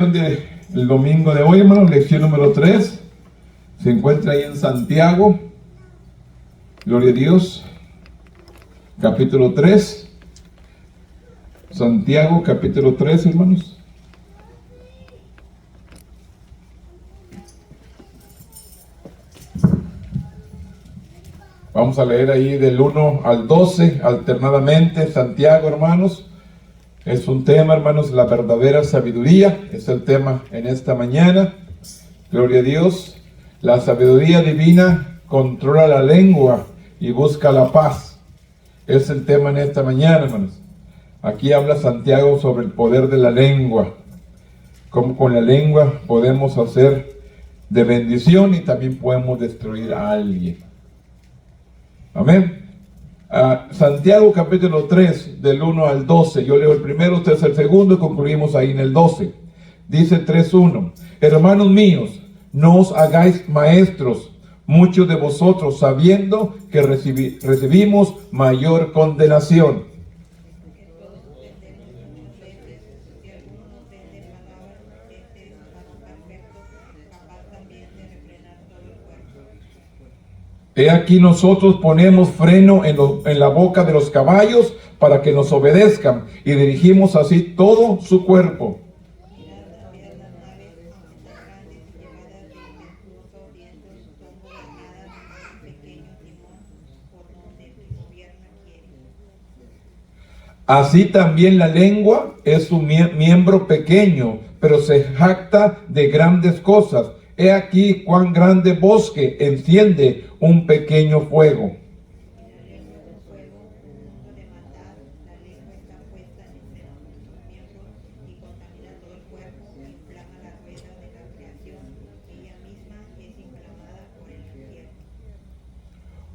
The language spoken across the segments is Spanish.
Del domingo de hoy, hermanos, lección número 3, se encuentra ahí en Santiago, gloria a Dios, capítulo 3, Santiago, capítulo 3, hermanos. Vamos a leer ahí del 1 al 12, alternadamente, Santiago, hermanos. Es un tema, hermanos, la verdadera sabiduría, es el tema en esta mañana, gloria a Dios. La sabiduría divina controla la lengua y busca la paz, es el tema en esta mañana, hermanos. Aquí habla Santiago sobre el poder de la lengua, cómo con la lengua podemos hacer de bendición y también podemos destruir a alguien. Amén. Santiago capítulo 3 del 1 al 12, yo leo el primero, usted es el segundo y concluimos ahí en el 12. Dice 3:1: hermanos míos, no os hagáis maestros muchos de vosotros, sabiendo que recibimos mayor condenación. He aquí nosotros ponemos freno en la boca de los caballos para que nos obedezcan y dirigimos así todo su cuerpo. Así también la lengua es un miembro pequeño, pero se jacta de grandes cosas. He aquí cuán grande bosque enciende un pequeño fuego.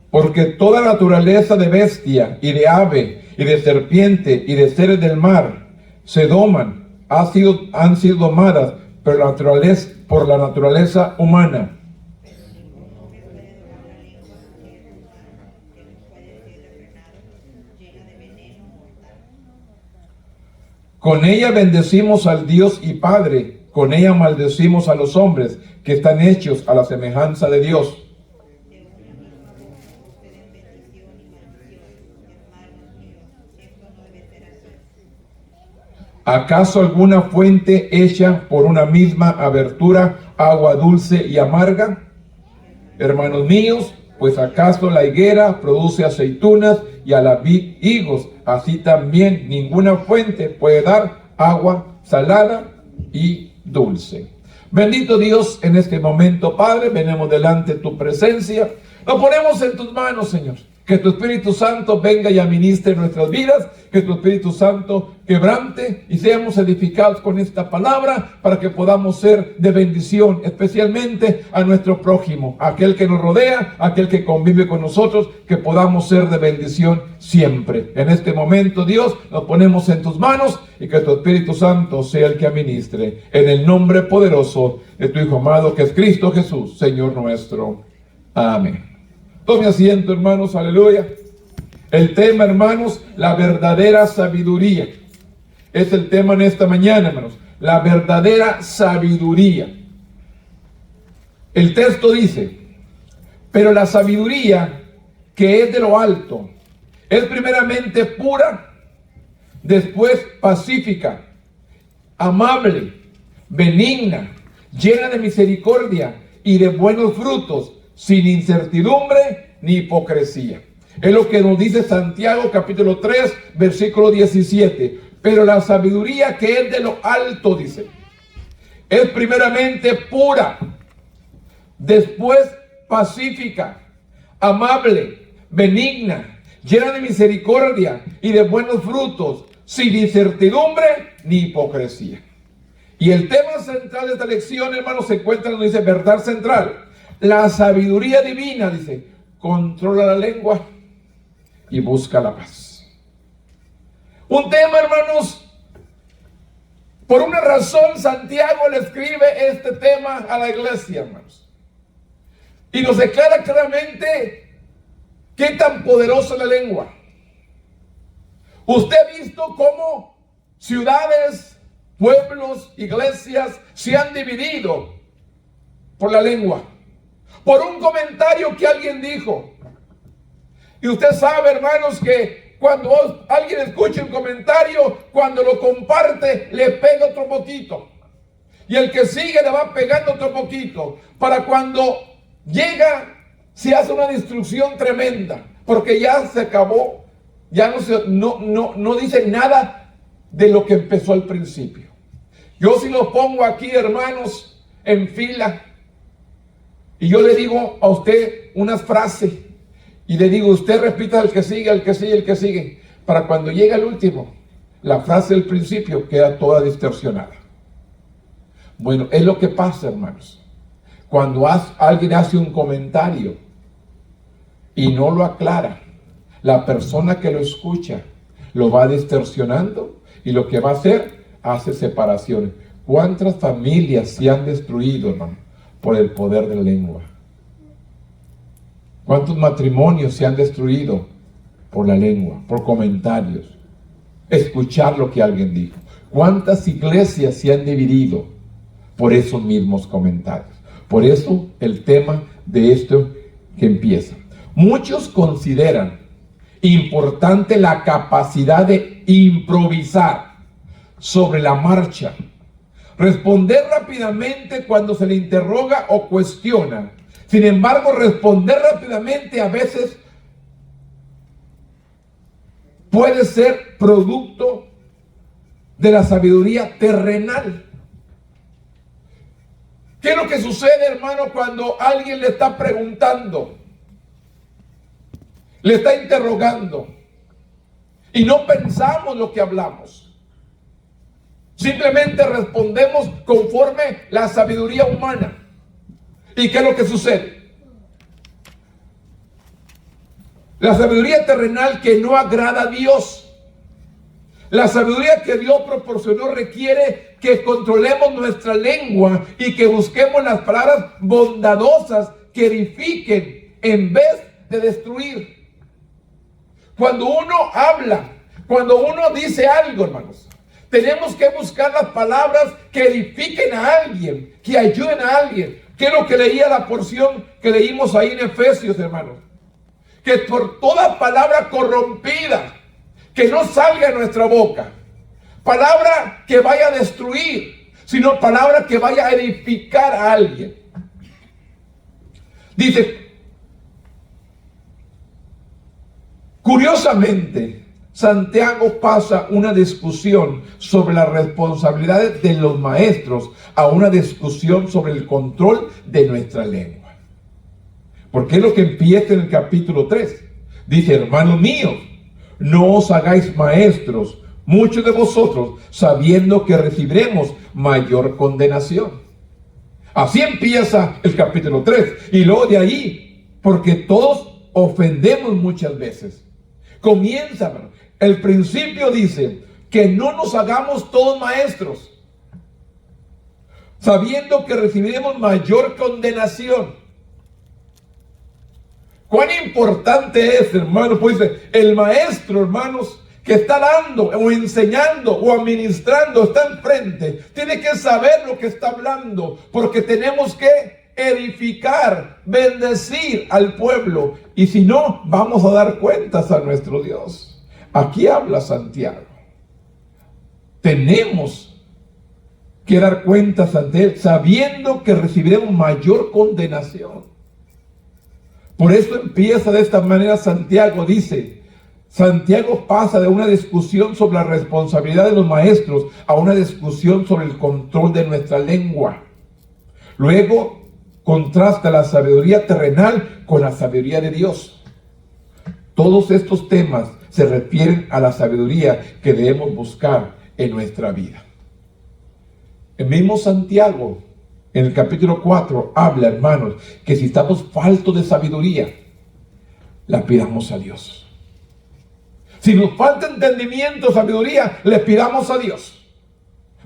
Porque toda naturaleza de bestia y de ave y de serpiente y de seres del mar se doman, han sido domadas por la naturaleza humana. Con ella bendecimos al Dios y Padre, con ella maldecimos a los hombres que están hechos a la semejanza de Dios. ¿Acaso alguna fuente hecha por una misma abertura, agua dulce y amarga? Hermanos míos, pues acaso la higuera produce aceitunas y a la vid higos, así también ninguna fuente puede dar agua salada y dulce. Bendito Dios, en este momento, Padre, venimos delante de tu presencia, nos ponemos en tus manos, Señor. Que tu Espíritu Santo venga y administre nuestras vidas, que tu Espíritu Santo quebrante y seamos edificados con esta palabra para que podamos ser de bendición, especialmente a nuestro prójimo, a aquel que nos rodea, a aquel que convive con nosotros, que podamos ser de bendición siempre. En este momento, Dios, nos ponemos en tus manos y que tu Espíritu Santo sea el que administre. En el nombre poderoso de tu Hijo amado, que es Cristo Jesús, Señor nuestro. Amén. Tome asiento, hermanos, aleluya. El tema, hermanos, la verdadera sabiduría. Es el tema en esta mañana, hermanos. La verdadera sabiduría. El texto dice: pero la sabiduría que es de lo alto es primeramente pura, después pacífica, amable, benigna, llena de misericordia y de buenos frutos, sin incertidumbre ni hipocresía. Es lo que nos dice Santiago capítulo 3 versículo 17. Pero la sabiduría que es de lo alto, dice, es primeramente pura, después pacífica, amable, benigna, llena de misericordia y de buenos frutos, sin incertidumbre ni hipocresía. Y el tema central de esta lección, hermanos, se encuentra donde dice verdad central. La sabiduría divina, dice, controla la lengua y busca la paz. Un tema, hermanos, por una razón Santiago le escribe este tema a la iglesia, hermanos. Y nos declara claramente qué tan poderosa es la lengua. Usted ha visto cómo ciudades pueblos, iglesias se han dividido por la lengua, por un comentario que alguien dijo. Y usted sabe, hermanos, que cuando alguien escucha un comentario, cuando lo comparte, le pega otro poquito. Y el que sigue le va pegando otro poquito. Para cuando llega, se hace una destrucción tremenda. Porque ya se acabó. Ya no dice nada de lo que empezó al principio. Yo si lo pongo aquí, hermanos, en fila, y yo le digo a usted unas frases, y le digo, usted repita el que sigue, el que sigue, el que sigue. Para cuando llega el último, la frase del principio queda toda distorsionada. Bueno, es lo que pasa, hermanos. Cuando alguien hace un comentario y no lo aclara, la persona que lo escucha lo va distorsionando y lo que va a hacer, hace separaciones. ¿Cuántas familias se han destruido, hermano, por el poder de la lengua? ¿Cuántos matrimonios se han destruido por la lengua, por comentarios? Escuchar lo que alguien dijo. ¿Cuántas iglesias se han dividido por esos mismos comentarios? Por eso el tema de esto que empieza. Muchos consideran importante la capacidad de improvisar sobre la marcha, responder rápidamente cuando se le interroga o cuestiona. Sin embargo, responder rápidamente a veces puede ser producto de la sabiduría terrenal. ¿Qué es lo que sucede, hermano, cuando alguien le está preguntando, le está interrogando y no pensamos lo que hablamos? Simplemente respondemos conforme la sabiduría humana. ¿Y qué es lo que sucede? La sabiduría terrenal que no agrada a Dios. La sabiduría que Dios proporcionó requiere que controlemos nuestra lengua y que busquemos las palabras bondadosas que edifiquen en vez de destruir. Cuando uno habla, cuando uno dice algo, hermanos, tenemos que buscar las palabras que edifiquen a alguien, que ayuden a alguien. ¿Qué es lo que leía la porción que leímos ahí en Efesios, hermanos? Que por toda palabra corrompida que no salga de nuestra boca, palabra que vaya a destruir, sino palabra que vaya a edificar a alguien. Dice, curiosamente, Santiago pasa una discusión sobre las responsabilidades de los maestros a una discusión sobre el control de nuestra lengua. Porque es lo que empieza en el capítulo 3. Dice, hermanos míos, no os hagáis maestros, muchos de vosotros, sabiendo que recibiremos mayor condenación. Así empieza el capítulo 3. Y luego de ahí, porque todos ofendemos muchas veces. Comienza, el principio dice que no nos hagamos todos maestros, sabiendo que recibiremos mayor condenación. ¿Cuán importante es, hermanos? Pues el maestro, hermanos, que está dando o enseñando o administrando, está enfrente, tiene que saber lo que está hablando, porque tenemos que edificar, bendecir al pueblo, y si no, vamos a dar cuentas a nuestro Dios. Aquí habla Santiago. Tenemos que dar cuentas ante Él, sabiendo que recibiremos mayor condenación. Por eso empieza de esta manera Santiago, dice, Santiago pasa de una discusión sobre la responsabilidad de los maestros a una discusión sobre el control de nuestra lengua. Luego contrasta la sabiduría terrenal con la sabiduría de Dios. Todos estos temas se refieren a la sabiduría que debemos buscar en nuestra vida. El mismo Santiago, en el capítulo 4, habla, hermanos, que si estamos faltos de sabiduría, la pidamos a Dios. Si nos falta entendimiento, sabiduría, le pidamos a Dios.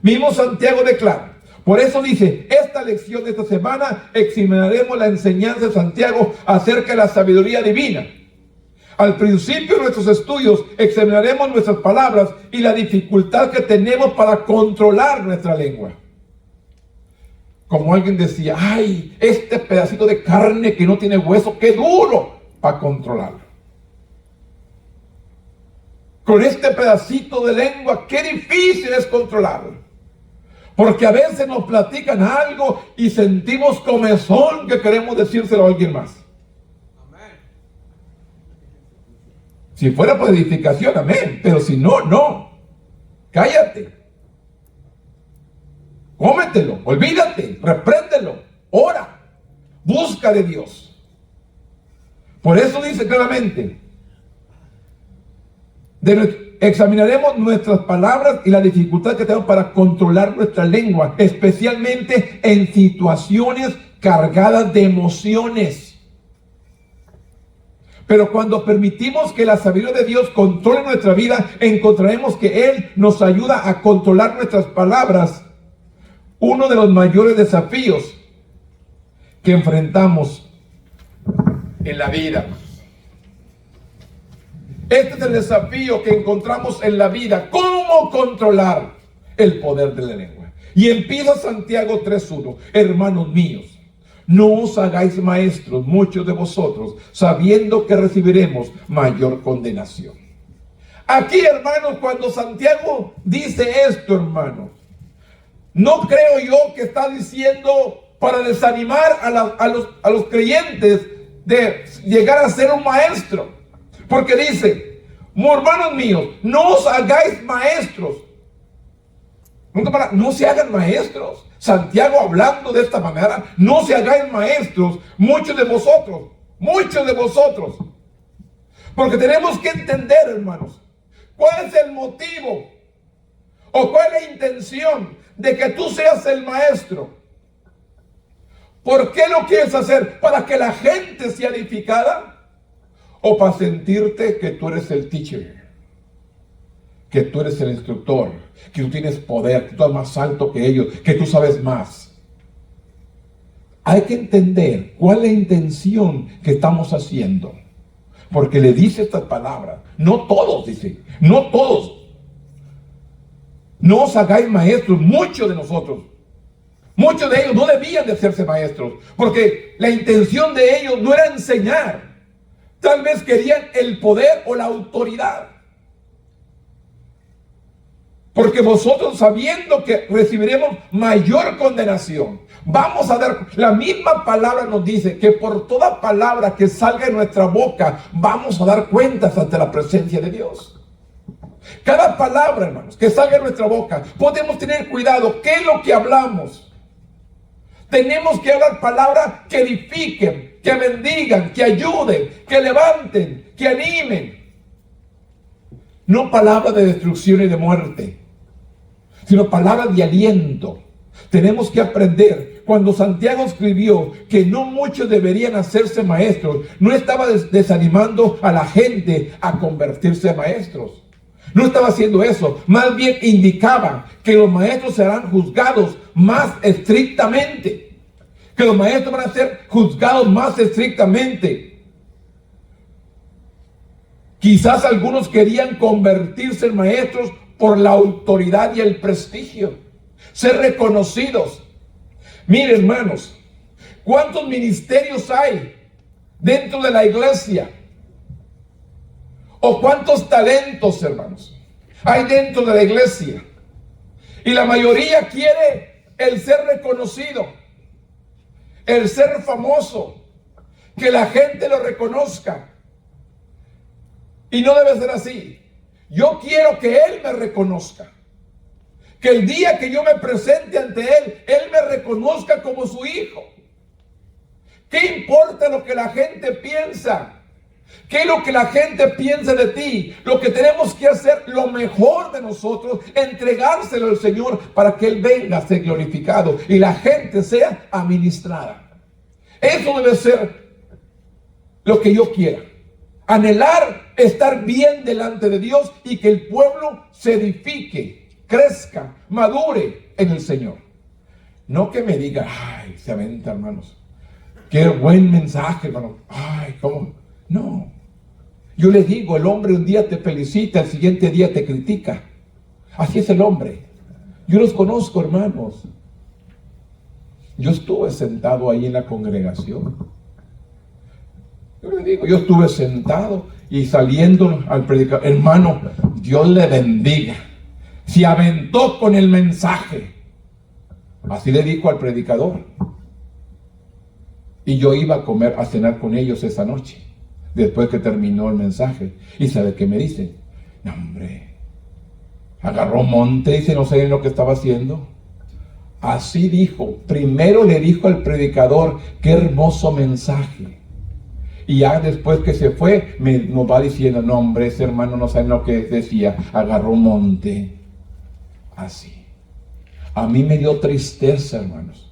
Mismo Santiago declara. Por eso dice, esta lección de esta semana examinaremos la enseñanza de Santiago acerca de la sabiduría divina. Al principio de nuestros estudios examinaremos nuestras palabras y la dificultad que tenemos para controlar nuestra lengua. Como alguien decía, ay, este pedacito de carne que no tiene hueso, qué duro para controlarlo. Con este pedacito de lengua, qué difícil es controlarlo. Porque a veces nos platican algo y sentimos comezón que queremos decírselo a alguien más. Si fuera por edificación, amén. Pero si no, no. Cállate. Cómetelo, olvídate, repréndelo, ora, busca de Dios. Por eso dice claramente, examinaremos nuestras palabras y la dificultad que tenemos para controlar nuestra lengua, especialmente en situaciones cargadas de emociones. Pero cuando permitimos que la sabiduría de Dios controle nuestra vida, encontraremos que Él nos ayuda a controlar nuestras palabras. Uno de los mayores desafíos que enfrentamos en la vida. Este es el desafío que encontramos en la vida. ¿Cómo controlar el poder de la lengua? Y empieza Santiago 3:1. Hermanos míos, no os hagáis maestros muchos de vosotros, sabiendo que recibiremos mayor condenación. Aquí, hermanos, cuando Santiago dice esto, hermanos, no creo yo que está diciendo para desanimar a los creyentes de llegar a ser un maestro. Porque dice, hermanos míos, no os hagáis maestros. No se hagan maestros. Santiago hablando de esta manera, no se hagáis maestros, muchos de vosotros. Porque tenemos que entender, hermanos, cuál es el motivo o cuál es la intención de que tú seas el maestro. ¿Por qué lo quieres hacer? ¿Para que la gente sea edificada? ¿O para sentirte que tú eres el teacher? Que tú eres el instructor, que tú tienes poder, que tú eres más alto que ellos, que tú sabes más. Hay que entender cuál es la intención que estamos haciendo. Porque le dice estas palabras. No todos, dice. No todos. No os hagáis maestros, muchos de nosotros. Muchos de ellos no debían de hacerse maestros. Porque la intención de ellos no era enseñar. Tal vez querían el poder o la autoridad. Porque vosotros, sabiendo que recibiremos mayor condenación, vamos a dar, la misma palabra nos dice que por toda palabra que salga de nuestra boca, vamos a dar cuentas ante la presencia de Dios. Cada palabra, hermanos, que salga de nuestra boca, podemos tener cuidado. ¿Qué es lo que hablamos? Tenemos que hablar palabras que edifiquen, que bendigan, que ayuden, que levanten, que animen. No palabras de destrucción y de muerte, sino palabras de aliento. Tenemos que aprender. Cuando Santiago escribió que no muchos deberían hacerse maestros, no estaba desanimando a la gente a convertirse en maestros. No estaba haciendo eso. Más bien indicaba que los maestros serán juzgados más estrictamente. Que los maestros van a ser juzgados más estrictamente. Quizás algunos querían convertirse en maestros por la autoridad y el prestigio. Ser reconocidos. Miren, hermanos, ¿cuántos ministerios hay dentro de la iglesia? ¿O cuántos talentos, hermanos, hay dentro de la iglesia? Y la mayoría quiere el ser reconocido, el ser famoso, que la gente lo reconozca. Y no debe ser así. Yo quiero que Él me reconozca. Que el día que yo me presente ante Él me reconozca como su hijo. ¿Qué importa lo que la gente piensa? ¿Qué es lo que la gente piensa de ti? Lo que tenemos que hacer, lo mejor de nosotros, entregárselo al Señor para que Él venga a ser glorificado y la gente sea administrada. Eso debe ser lo que yo quiera. Anhelar estar bien delante de Dios y que el pueblo se edifique, crezca, madure en el Señor. No que me diga, ay, se aventa, hermanos. Qué buen mensaje, hermano. Ay, ¿cómo? No. Yo les digo, el hombre un día te felicita, el siguiente día te critica. Así es el hombre. Yo los conozco, hermanos. Yo estuve sentado ahí en la congregación. Yo les digo, yo estuve sentado y saliendo al predicador, hermano, Dios le bendiga. Se aventó con el mensaje. Así le dijo al predicador. Y yo iba a comer, a cenar con ellos esa noche, después que terminó el mensaje. ¿Y sabe qué me dicen? No, hombre, agarró monte y no sé lo que estaba haciendo. Así dijo. Primero le dijo al predicador, qué hermoso mensaje. Y ya después que se fue, nos va diciendo, no, hombre, ese hermano no sabe lo que decía, agarró monte. Así. A mí me dio tristeza, hermanos.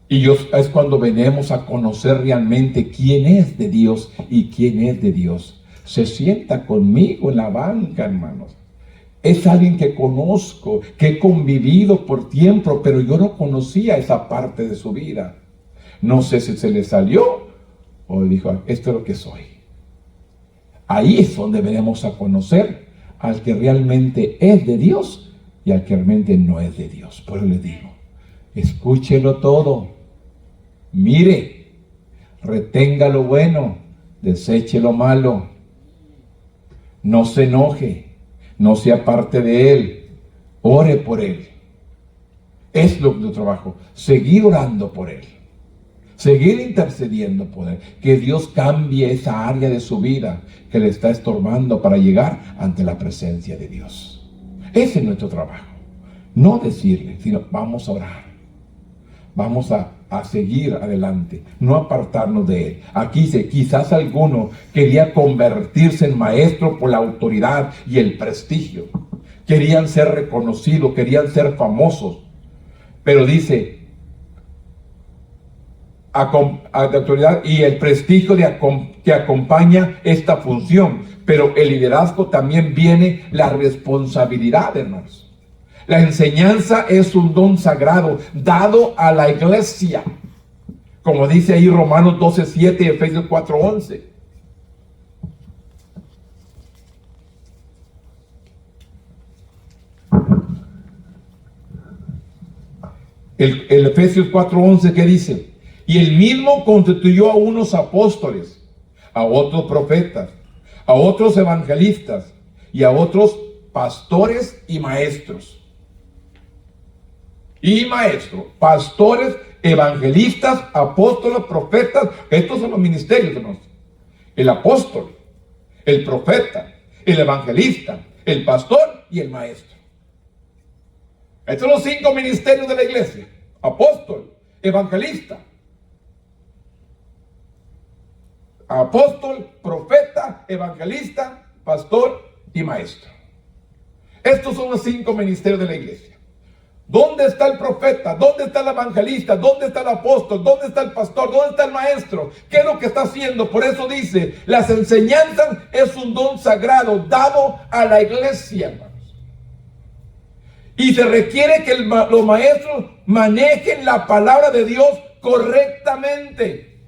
Y es cuando venimos a conocer realmente quién es de Dios y quién es de Dios. Se sienta conmigo en la banca, hermanos. Es alguien que conozco, que he convivido por tiempo, pero yo no conocía esa parte de su vida. No sé si se le salió o dijo, esto es lo que soy. Ahí es donde venimos a conocer al que realmente es de Dios y al que realmente no es de Dios. Por eso les digo, escúchelo todo. Mire, retenga lo bueno, deseche lo malo. No se enoje, no se aparte de él, ore por él. Es lo que yo trabajo, seguir orando por él, seguir intercediendo por él, que Dios cambie esa área de su vida que le está estorbando para llegar ante la presencia de Dios. Ese es nuestro trabajo, no decirle, sino vamos a orar, vamos a seguir adelante, no apartarnos de él. Aquí dice, quizás alguno quería convertirse en maestro por la autoridad y el prestigio. Querían ser reconocidos, querían ser famosos. Pero dice, de autoridad y el prestigio que acompaña esta función. Pero el liderazgo también viene la responsabilidad, hermanos. La enseñanza es un don sagrado dado a la iglesia, como dice ahí Romanos 12:7 y Efesios 4:11. El Efesios 4:11, ¿qué dice? Y él mismo constituyó a unos apóstoles, a otros profetas, a otros evangelistas y a otros pastores y maestros. Y maestros, pastores, evangelistas, apóstoles, profetas. Estos son los ministerios, hermanos. El apóstol, el profeta, el evangelista, el pastor y el maestro. Estos son los 5 ministerios de la iglesia: apóstol, evangelista, profeta, evangelista, pastor y maestro. Estos son los 5 ministerios de la iglesia. ¿Dónde está el profeta? ¿Dónde está el evangelista? ¿Dónde está el apóstol? ¿Dónde está el pastor? ¿Dónde está el maestro? ¿Qué es lo que está haciendo? Por eso dice, las enseñanzas es un don sagrado dado a la iglesia, hermanos. Y se requiere que los maestros manejen la palabra de Dios correctamente.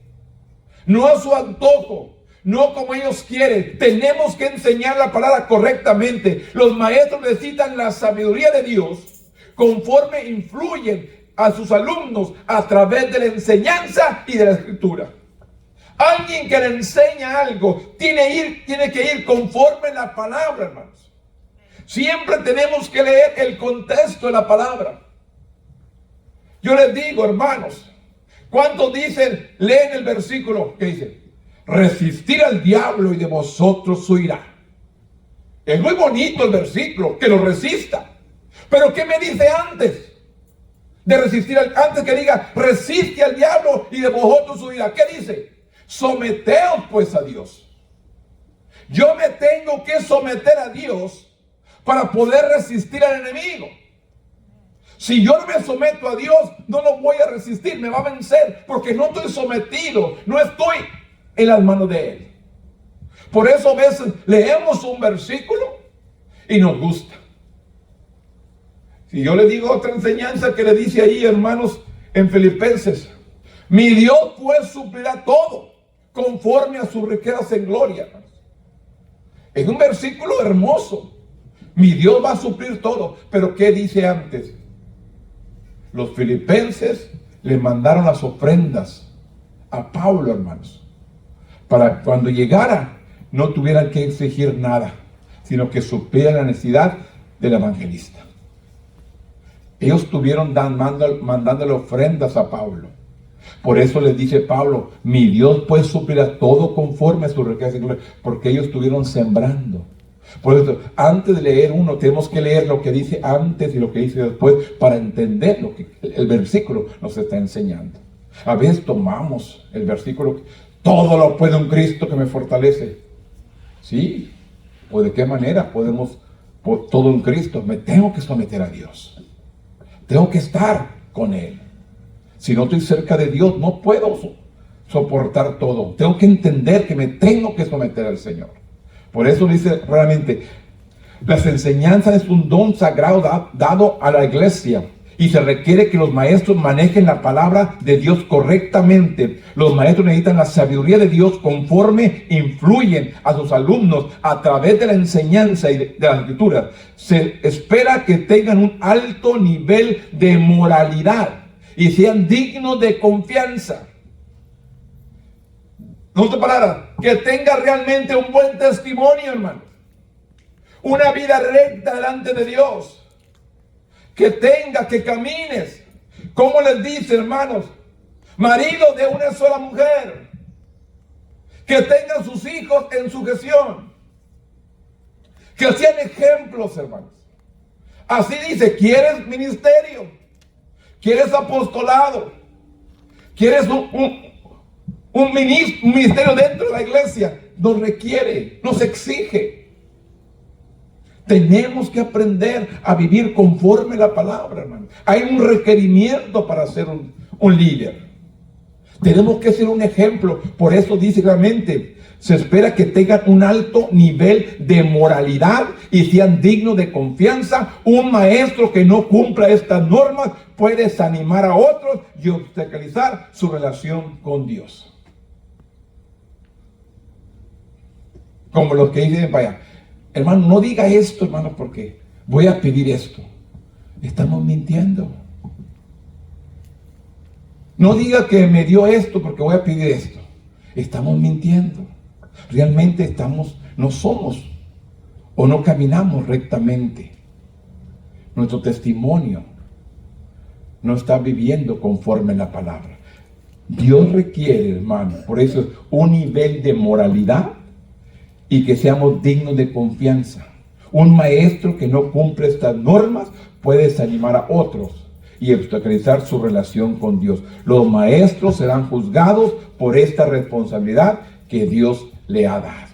No a su antojo, no como ellos quieren. Tenemos que enseñar la palabra correctamente. Los maestros necesitan la sabiduría de Dios conforme influyen a sus alumnos a través de la enseñanza y de la escritura. Alguien que le enseña algo tiene que ir conforme la palabra, hermanos. Siempre tenemos que leer el contexto de la palabra. Yo les digo, hermanos, ¿cuántos leen el versículo que dice? Resistir al diablo y de vosotros huirá. Es muy bonito el versículo, que lo resista. Pero ¿qué me dice antes de resistir? Antes que diga, resiste al diablo y de vosotros huirá. ¿Qué dice? Someteos pues a Dios. Yo me tengo que someter a Dios para poder resistir al enemigo. Si yo no me someto a Dios, no lo voy a resistir, me va a vencer, porque no estoy sometido, no estoy en las manos de Él. Por eso a veces leemos un versículo y nos gusta. Si yo le digo otra enseñanza que le dice ahí, hermanos, en Filipenses, mi Dios pues suplirá todo conforme a sus riquezas en gloria, hermanos. Es un versículo hermoso. Mi Dios va a suplir todo. Pero ¿qué dice antes? Los filipenses le mandaron las ofrendas a Pablo, hermanos, para cuando llegara no tuvieran que exigir nada, sino que suplieran la necesidad del evangelista. Ellos estuvieron mandándole ofrendas a Pablo. Por eso les dice Pablo, mi Dios puede suplir a todo conforme a su riqueza, porque ellos estuvieron sembrando. Por eso, antes de leer uno, tenemos que leer lo que dice antes y lo que dice después para entender lo que el versículo nos está enseñando. A veces tomamos el versículo, todo lo puede un Cristo que me fortalece. Sí, ¿o de qué manera podemos, por todo un Cristo? Me tengo que someter a Dios. Tengo que estar con Él. Si no estoy cerca de Dios, no puedo soportar todo. Tengo que entender que me tengo que someter al Señor. Por eso dice realmente, las enseñanzas es un don sagrado dado a la iglesia. Y se requiere que los maestros manejen la palabra de Dios correctamente. Los maestros necesitan la sabiduría de Dios conforme influyen a sus alumnos a través de la enseñanza y de las escrituras. Se espera que tengan un alto nivel de moralidad y sean dignos de confianza. No te palabras, que tenga realmente un buen testimonio, hermano. Una vida recta delante de Dios. Que tenga, que camines. Como les dice, hermanos, marido de una sola mujer. Que tengan sus hijos en sujeción. Que sean ejemplos, hermanos. Así dice, ¿quieres ministerio? ¿Quieres apostolado? ¿Quieres un ministerio dentro de la iglesia? Nos requiere, nos exige. Tenemos que aprender a vivir conforme a la palabra, hermano. Hay un requerimiento para ser un líder. Tenemos que ser un ejemplo. Por eso dice claramente, se espera que tengan un alto nivel de moralidad y sean dignos de confianza. Un maestro que no cumpla estas normas puede desanimar a otros y obstaculizar su relación con Dios. Como los que dicen, vaya, hermano, no diga esto, hermano, porque voy a pedir esto. Estamos mintiendo. No diga que me dio esto porque voy a pedir esto. Estamos mintiendo. Realmente no somos o no caminamos rectamente. Nuestro testimonio no está viviendo conforme a la palabra. Dios requiere, hermano, por eso un nivel de moralidad y que seamos dignos de confianza. Un maestro que no cumple estas normas puede desanimar a otros y obstaculizar su relación con Dios. Los maestros serán juzgados por esta responsabilidad que Dios le ha dado.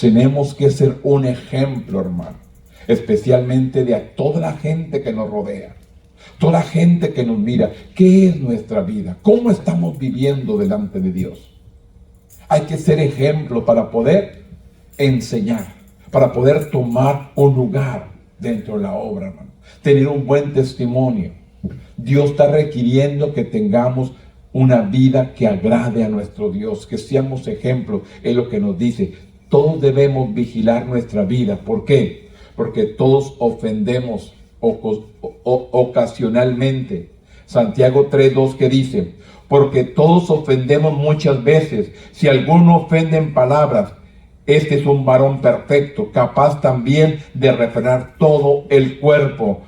Tenemos que ser un ejemplo, hermano, especialmente de a toda la gente que nos rodea, toda la gente que nos mira. ¿Qué es nuestra vida? ¿Cómo estamos viviendo delante de Dios? Hay que ser ejemplo para poder enseñar, para poder tomar un lugar dentro de la obra, hermano. Tener un buen testimonio. Dios está requiriendo que tengamos una vida que agrade a nuestro Dios, que seamos ejemplos. Es lo que nos dice. Todos debemos vigilar nuestra vida. ¿Por qué? Porque todos ofendemos ocasionalmente. Santiago 3:2 que dice, porque todos ofendemos muchas veces. Si alguno ofende en palabras, este es un varón perfecto, capaz también de refrenar todo el cuerpo.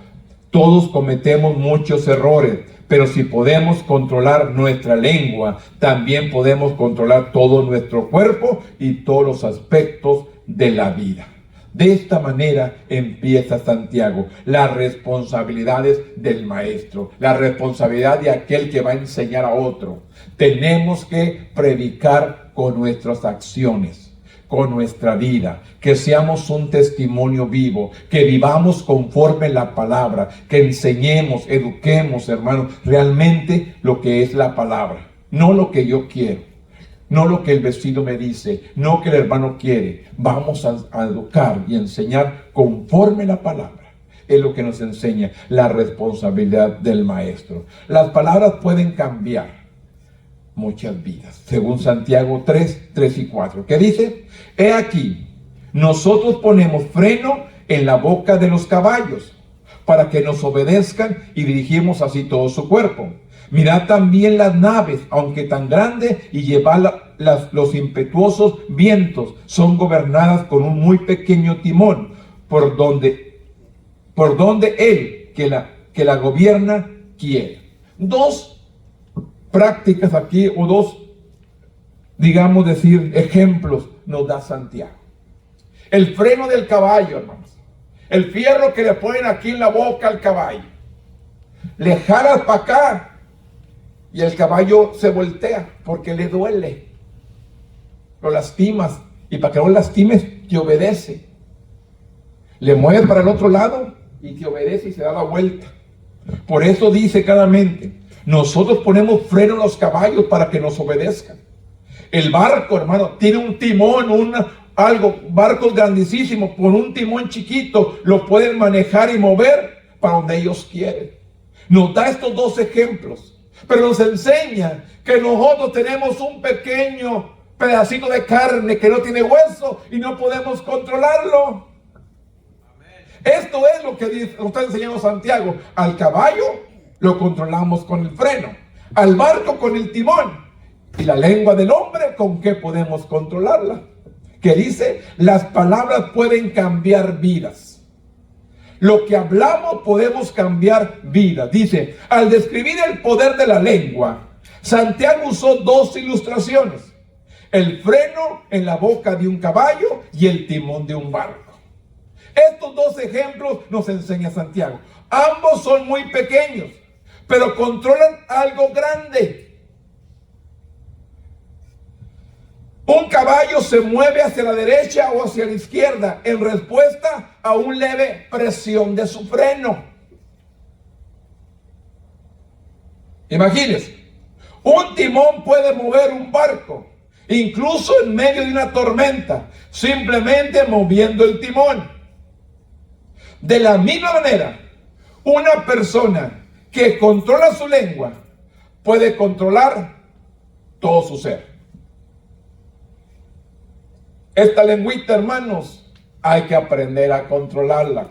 Todos cometemos muchos errores, pero si podemos controlar nuestra lengua, también podemos controlar todo nuestro cuerpo y todos los aspectos de la vida. De esta manera empieza Santiago, las responsabilidades del maestro, la responsabilidad de aquel que va a enseñar a otro. Tenemos que predicar con nuestras acciones, con nuestra vida, que seamos un testimonio vivo, que vivamos conforme la palabra, que enseñemos, eduquemos, hermanos, realmente lo que es la palabra, no lo que yo quiero, no lo que el vecino me dice, no que el hermano quiere. Vamos a educar y enseñar conforme la palabra. Es lo que nos enseña la responsabilidad del maestro. Las palabras pueden cambiar, muchas vidas. Según Santiago 3 y 4. ¿Qué dice? He aquí, nosotros ponemos freno en la boca de los caballos para que nos obedezcan y dirigimos así todo su cuerpo. Mirad también las naves, aunque tan grandes y llevar los impetuosos vientos, son gobernadas con un muy pequeño timón, por donde él que la gobierna quiere. Dos prácticas aquí, o dos, digamos decir, ejemplos nos da Santiago. El freno del caballo, hermanos. El fierro que le ponen aquí en la boca al caballo. Le jalas para acá y el caballo se voltea porque le duele. Lo lastimas, y para que no lo lastimes te obedece. Le mueves para el otro lado y te obedece y se da la vuelta. Por eso dice claramente, nosotros ponemos freno a los caballos para que nos obedezcan. El barco, hermano, tiene un timón, barcos grandísimos con un timón chiquito, lo pueden manejar y mover para donde ellos quieren. Nos da estos dos ejemplos, pero nos enseña que nosotros tenemos un pequeño pedacito de carne que no tiene hueso y no podemos controlarlo. Esto es lo que nos está enseñando Santiago. Al caballo lo controlamos con el freno, al barco con el timón, y la lengua del hombre, ¿con qué podemos controlarla? Que dice, las palabras pueden cambiar vidas. Lo que hablamos podemos cambiar vidas. Dice, al describir el poder de la lengua, Santiago usó dos ilustraciones: el freno en la boca de un caballo y el timón de un barco. Estos dos ejemplos nos enseña Santiago. Ambos son muy pequeños, pero controlan algo grande. Un caballo se mueve hacia la derecha o hacia la izquierda en respuesta a una leve presión de su freno. Imagínense, un timón puede mover un barco, incluso en medio de una tormenta, simplemente moviendo el timón. De la misma manera, una persona que controla su lengua puede controlar todo su ser. Esta lengüita, hermanos, hay que aprender a controlarla.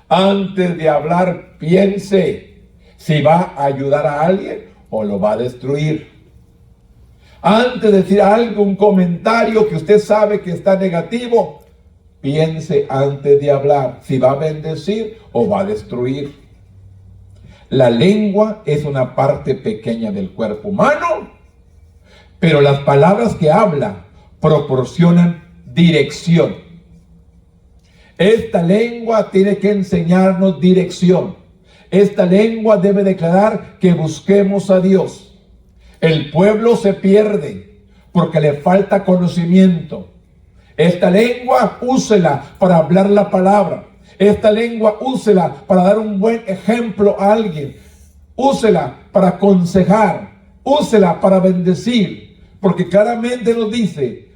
Antes de hablar, piense si va a ayudar a alguien o lo va a destruir. Antes de decir algo, un comentario que usted sabe que está negativo, piense antes de hablar si va a bendecir o va a destruir. La lengua es una parte pequeña del cuerpo humano, pero las palabras que habla proporcionan dirección. Esta lengua tiene que enseñarnos dirección. Esta lengua debe declarar que busquemos a Dios. El pueblo se pierde porque le falta conocimiento. Esta lengua úsela para hablar la palabra. Esta lengua úsela para dar un buen ejemplo a alguien. Úsela para aconsejar. Úsela para bendecir. Porque claramente nos dice,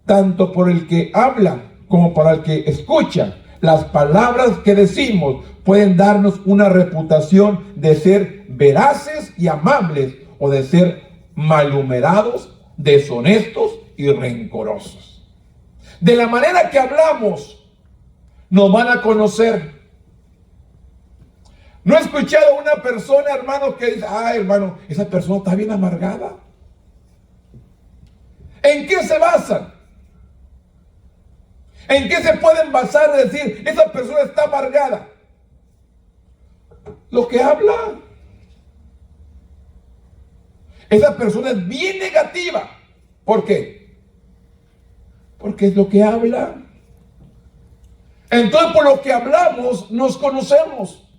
tanto por el que habla como para el que escucha, las palabras que decimos pueden darnos una reputación de ser veraces y amables, o de ser malhumerados, deshonestos y rencorosos. De la manera que hablamos, nos van a conocer. No he escuchado a una persona, hermano, que dice, hermano, esa persona está bien amargada. ¿En qué se basan? ¿En qué se pueden basar de decir, esa persona está amargada? Lo que habla. Esa persona es bien negativa. ¿Por qué? Porque es lo que habla. Entonces, por lo que hablamos, nos conocemos.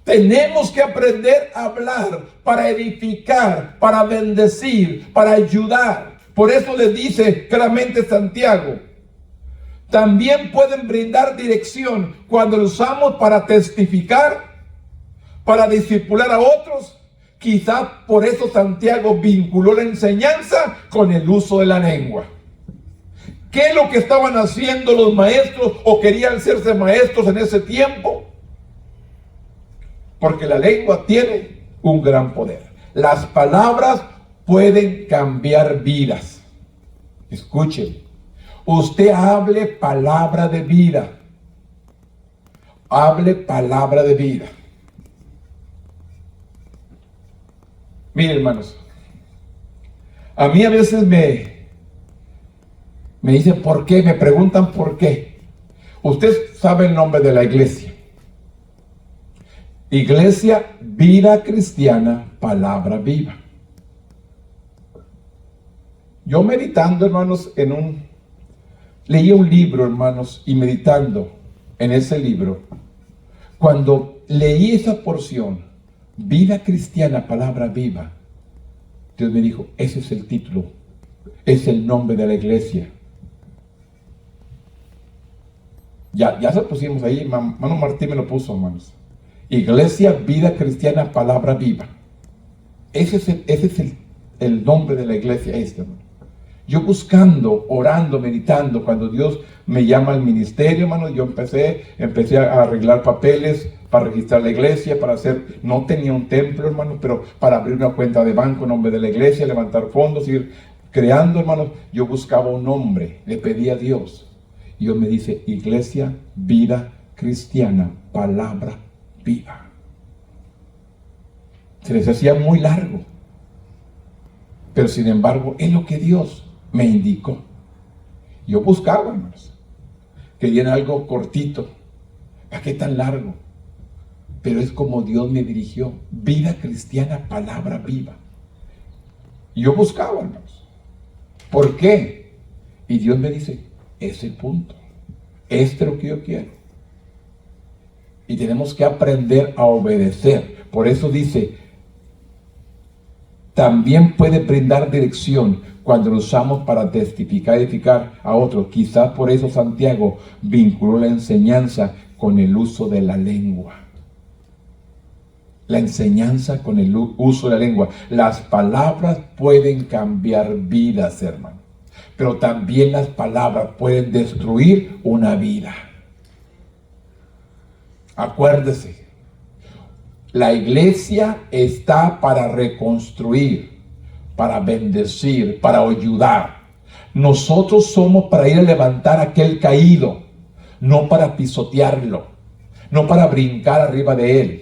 Tenemos que aprender a hablar para edificar, para bendecir, para ayudar. Por eso les dice claramente Santiago, también pueden brindar dirección cuando lo usamos para testificar, para discipular a otros. Quizás por eso Santiago vinculó la enseñanza con el uso de la lengua. ¿Qué es lo que estaban haciendo los maestros o querían serse maestros en ese tiempo? Porque la lengua tiene un gran poder. Las palabras pueden cambiar vidas. Escuchen, usted hable palabra de vida. Hable palabra de vida. Miren, hermanos, a mí a veces me dicen por qué, me preguntan por qué. Usted sabe el nombre de la iglesia. Iglesia Vida Cristiana, Palabra Viva. Yo meditando, hermanos, leí un libro, hermanos, y meditando en ese libro, cuando leí esa porción, Vida Cristiana, Palabra Viva, Dios me dijo, ese es el título, es el nombre de la iglesia. Ya se pusimos ahí, hermano Martín me lo puso, hermanos. Iglesia Vida Cristiana, Palabra Viva. Ese es el nombre de la iglesia, hermano. Yo buscando, orando, meditando, cuando Dios me llama al ministerio, hermano, yo empecé a arreglar papeles para registrar la iglesia, no tenía un templo, hermano, pero para abrir una cuenta de banco en nombre de la iglesia, levantar fondos, ir creando, hermano. Yo buscaba un nombre, le pedí a Dios. Y Dios me dice, Iglesia Vida Cristiana, Palabra Viva. Se les hacía muy largo, pero sin embargo, es lo que Dios me indicó. Yo buscaba, hermanos, querían algo cortito. ¿Para qué tan largo? Pero es como Dios me dirigió. Vida Cristiana, Palabra Viva. Y yo buscaba, hermanos. ¿Por qué? Y Dios me dice, es el punto. Este es lo que yo quiero. Y tenemos que aprender a obedecer. Por eso dice, también puede brindar dirección cuando lo usamos para testificar y edificar a otros. Quizás por eso Santiago vinculó la enseñanza con el uso de la lengua. La enseñanza con el uso de la lengua. Las palabras pueden cambiar vidas, hermano. Pero también las palabras pueden destruir una vida. Acuérdese, la iglesia está para reconstruir, para bendecir, para ayudar. Nosotros somos para ir a levantar a aquel caído, no para pisotearlo, no para brincar arriba de él.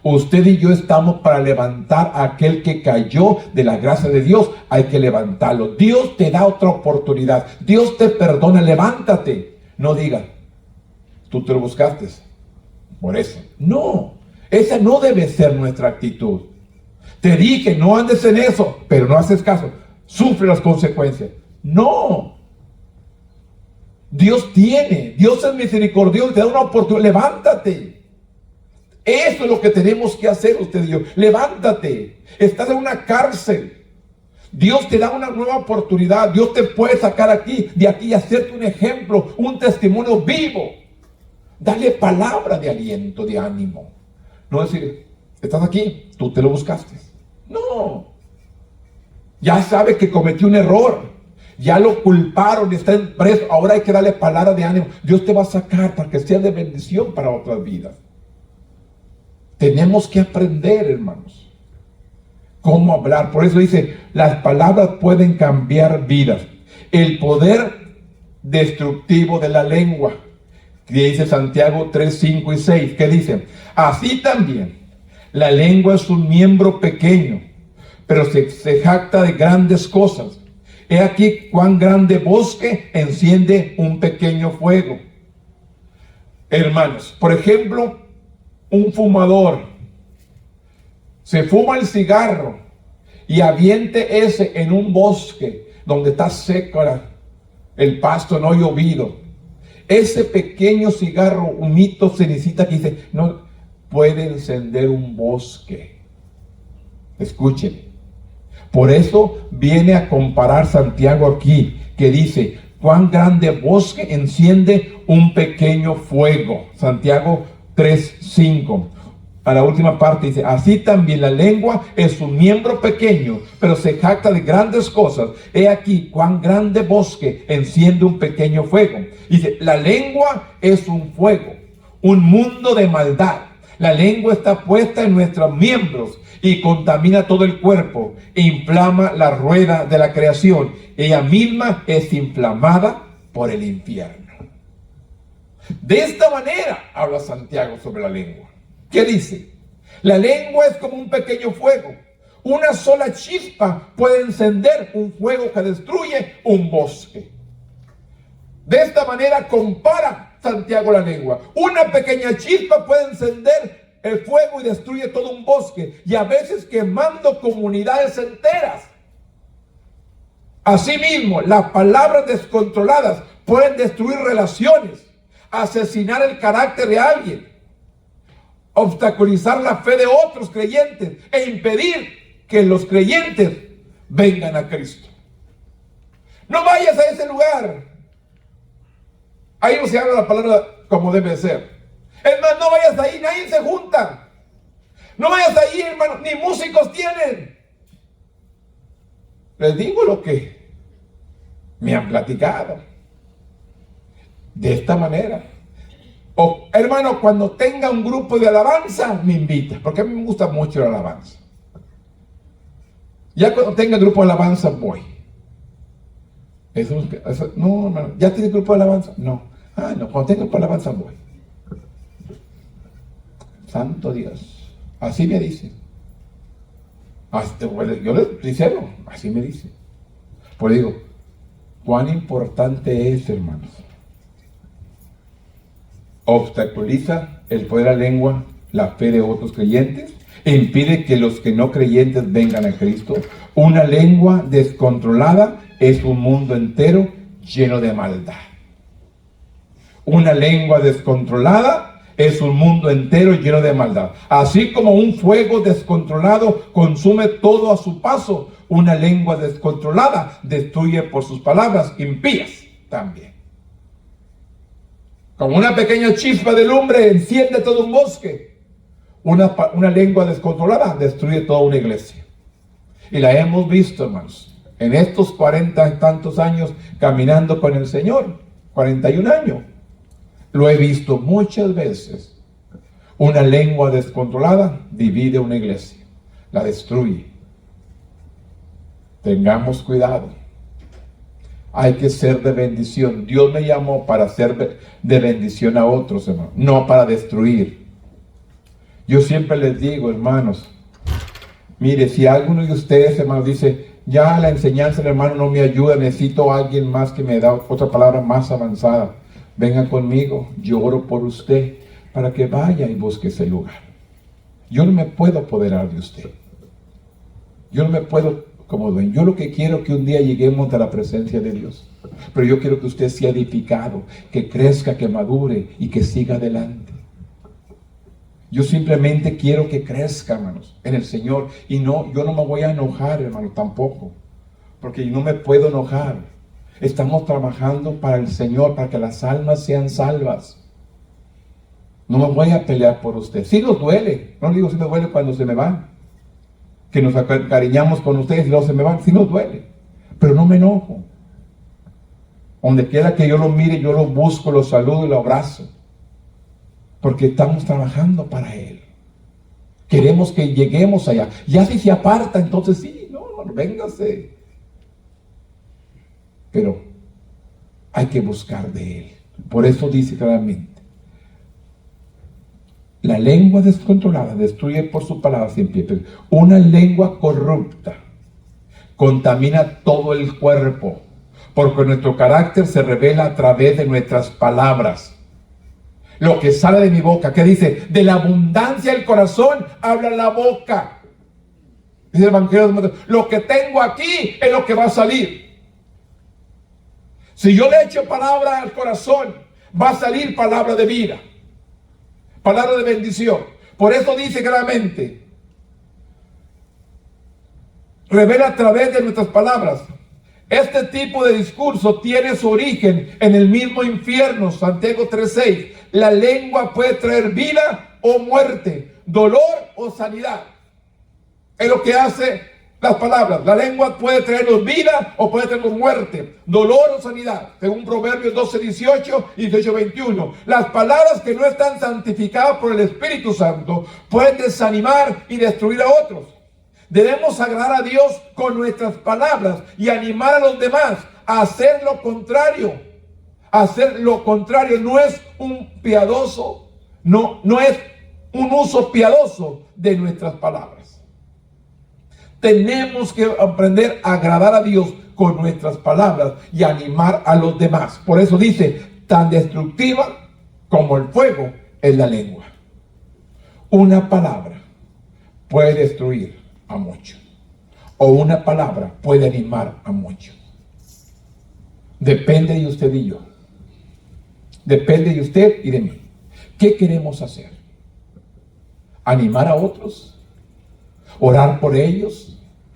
Usted y yo estamos para levantar a aquel que cayó de la gracia de Dios. Hay que levantarlo. Dios te da otra oportunidad. Dios te perdona. Levántate. No diga, tú te lo buscaste. Por eso. No. Esa no debe ser nuestra actitud. Te dije, no andes en eso, pero no haces caso. Sufre las consecuencias. No. Dios es misericordioso, te da una oportunidad. Levántate. Eso es lo que tenemos que hacer usted y yo. Levántate. Estás en una cárcel. Dios te da una nueva oportunidad. Dios te puede sacar de aquí y hacerte un ejemplo, un testimonio vivo. Dale palabra de aliento, de ánimo. No decir, estás aquí, tú te lo buscaste. No. Ya sabe que cometió un error. Ya lo culparon, está en preso. Ahora hay que darle palabra de ánimo. Dios te va a sacar para que sea de bendición para otras vidas. Tenemos que aprender, hermanos, cómo hablar. Por eso dice, las palabras pueden cambiar vidas. El poder destructivo de la lengua, que dice Santiago 3, 5 y 6, que dice, así también, la lengua es un miembro pequeño, pero se jacta de grandes cosas. He aquí cuán grande bosque enciende un pequeño fuego. Hermanos, por ejemplo, un fumador se fuma el cigarro y aviente ese en un bosque donde está seco el pasto, no llovido. Ese pequeño cigarro, humito, cenicita que dice, no puede encender un bosque. Escuchen. Por eso viene a comparar Santiago aquí, que dice, cuán grande bosque enciende un pequeño fuego. Santiago 3:5. A la última parte dice, así también la lengua es un miembro pequeño, pero se jacta de grandes cosas. He aquí cuán grande bosque enciende un pequeño fuego. Dice, la lengua es un fuego, un mundo de maldad. La lengua está puesta en nuestros miembros y contamina todo el cuerpo e inflama la rueda de la creación. Ella misma es inflamada por el infierno. De esta manera habla Santiago sobre la lengua. ¿Qué dice? La lengua es como un pequeño fuego. Una sola chispa puede encender un fuego que destruye un bosque. De esta manera compara Santiago la lengua. Una pequeña chispa puede encender el fuego y destruye todo un bosque, y a veces quemando comunidades enteras. Asimismo, las palabras descontroladas pueden destruir relaciones, asesinar el carácter de alguien, obstaculizar la fe de otros creyentes e impedir que los creyentes vengan a Cristo. No vayas a ese lugar. Ahí no se habla la palabra como debe ser. Es más, no vayas ahí, nadie se junta. No vayas ahí, hermano, ni músicos tienen. Les digo lo que me han platicado. De esta manera. O, hermano, cuando tenga un grupo de alabanza, me invita, porque a mí me gusta mucho la alabanza. Ya cuando tenga grupo de alabanza, voy. No, hermano, ¿ya tiene grupo de alabanza? No. No, cuando tenga grupo de alabanza, voy. Santo Dios. Así me dice. Yo les sincero, así me dice. Pues digo, cuán importante es, hermanos. Obstaculiza el poder de la lengua la fe de otros creyentes, e impide que los que no creyentes vengan a Cristo. Una lengua descontrolada es un mundo entero lleno de maldad. Una lengua descontrolada es un mundo entero lleno de maldad. Así como un fuego descontrolado consume todo a su paso, una lengua descontrolada destruye por sus palabras impías también. Como una pequeña chispa de lumbre enciende todo un bosque, una lengua descontrolada destruye toda una iglesia. Y la hemos visto, hermanos, en estos 40 y tantos años caminando con el Señor, 41 años. Lo he visto muchas veces. Una lengua descontrolada divide una iglesia, la destruye. Tengamos cuidado. Hay que ser de bendición. Dios me llamó para ser de bendición a otros, hermanos, no para destruir. Yo siempre les digo, hermanos, mire, si alguno de ustedes, hermanos, dice, ya la enseñanza del hermano no me ayuda, necesito a alguien más que me da otra palabra más avanzada, venga conmigo, yo oro por usted para que vaya y busque ese lugar. Yo no me puedo apoderar de usted. Yo no me puedo como dueño. Yo lo que quiero es que un día lleguemos a la presencia de Dios. Pero yo quiero que usted sea edificado, que crezca, que madure y que siga adelante. Yo simplemente quiero que crezca, hermanos, en el Señor. Y no, yo no me voy a enojar, hermano, tampoco. Porque yo no me puedo enojar. Estamos trabajando para el Señor, para que las almas sean salvas. No me voy a pelear por usted. Sí nos duele. No digo si me duele cuando se me van. Que nos encariñamos con ustedes y luego se me van. Sí nos duele. Pero no me enojo. Donde quiera que yo lo mire, yo lo busco, lo saludo y lo abrazo. Porque estamos trabajando para Él. Queremos que lleguemos allá. Ya si se aparta, entonces sí, no, véngase. Pero hay que buscar de Él. Por eso dice claramente, la lengua descontrolada destruye por su palabra sin pie. Una lengua corrupta contamina todo el cuerpo, porque nuestro carácter se revela a través de nuestras palabras. Lo que sale de mi boca, ¿qué dice? De la abundancia del corazón habla la boca. Dice el Evangelio de Mateo, lo que tengo aquí es lo que va a salir. Si yo le echo palabra al corazón, va a salir palabra de vida, palabra de bendición. Por eso dice claramente, revela a través de nuestras palabras. Este tipo de discurso tiene su origen en el mismo infierno. Santiago 3:6. La lengua puede traer vida o muerte, dolor o sanidad. Es lo que hace Las palabras, la lengua puede traernos vida o puede traernos muerte, dolor o sanidad, según Proverbios 12:18 y 18:21. Las palabras que no están santificadas por el Espíritu Santo pueden desanimar y destruir a otros. Debemos agradar a Dios con nuestras palabras y animar a los demás a hacer lo contrario. Hacer lo contrario no es un piadoso, no es un uso piadoso de nuestras palabras. Tenemos que aprender a agradar a Dios con nuestras palabras y animar a los demás. Por eso dice, tan destructiva como el fuego es la lengua. Una palabra puede destruir a muchos, o una palabra puede animar a muchos. Depende de usted y yo. Depende de usted y de mí. ¿Qué queremos hacer? ¿Animar a otros? ¿Orar por ellos?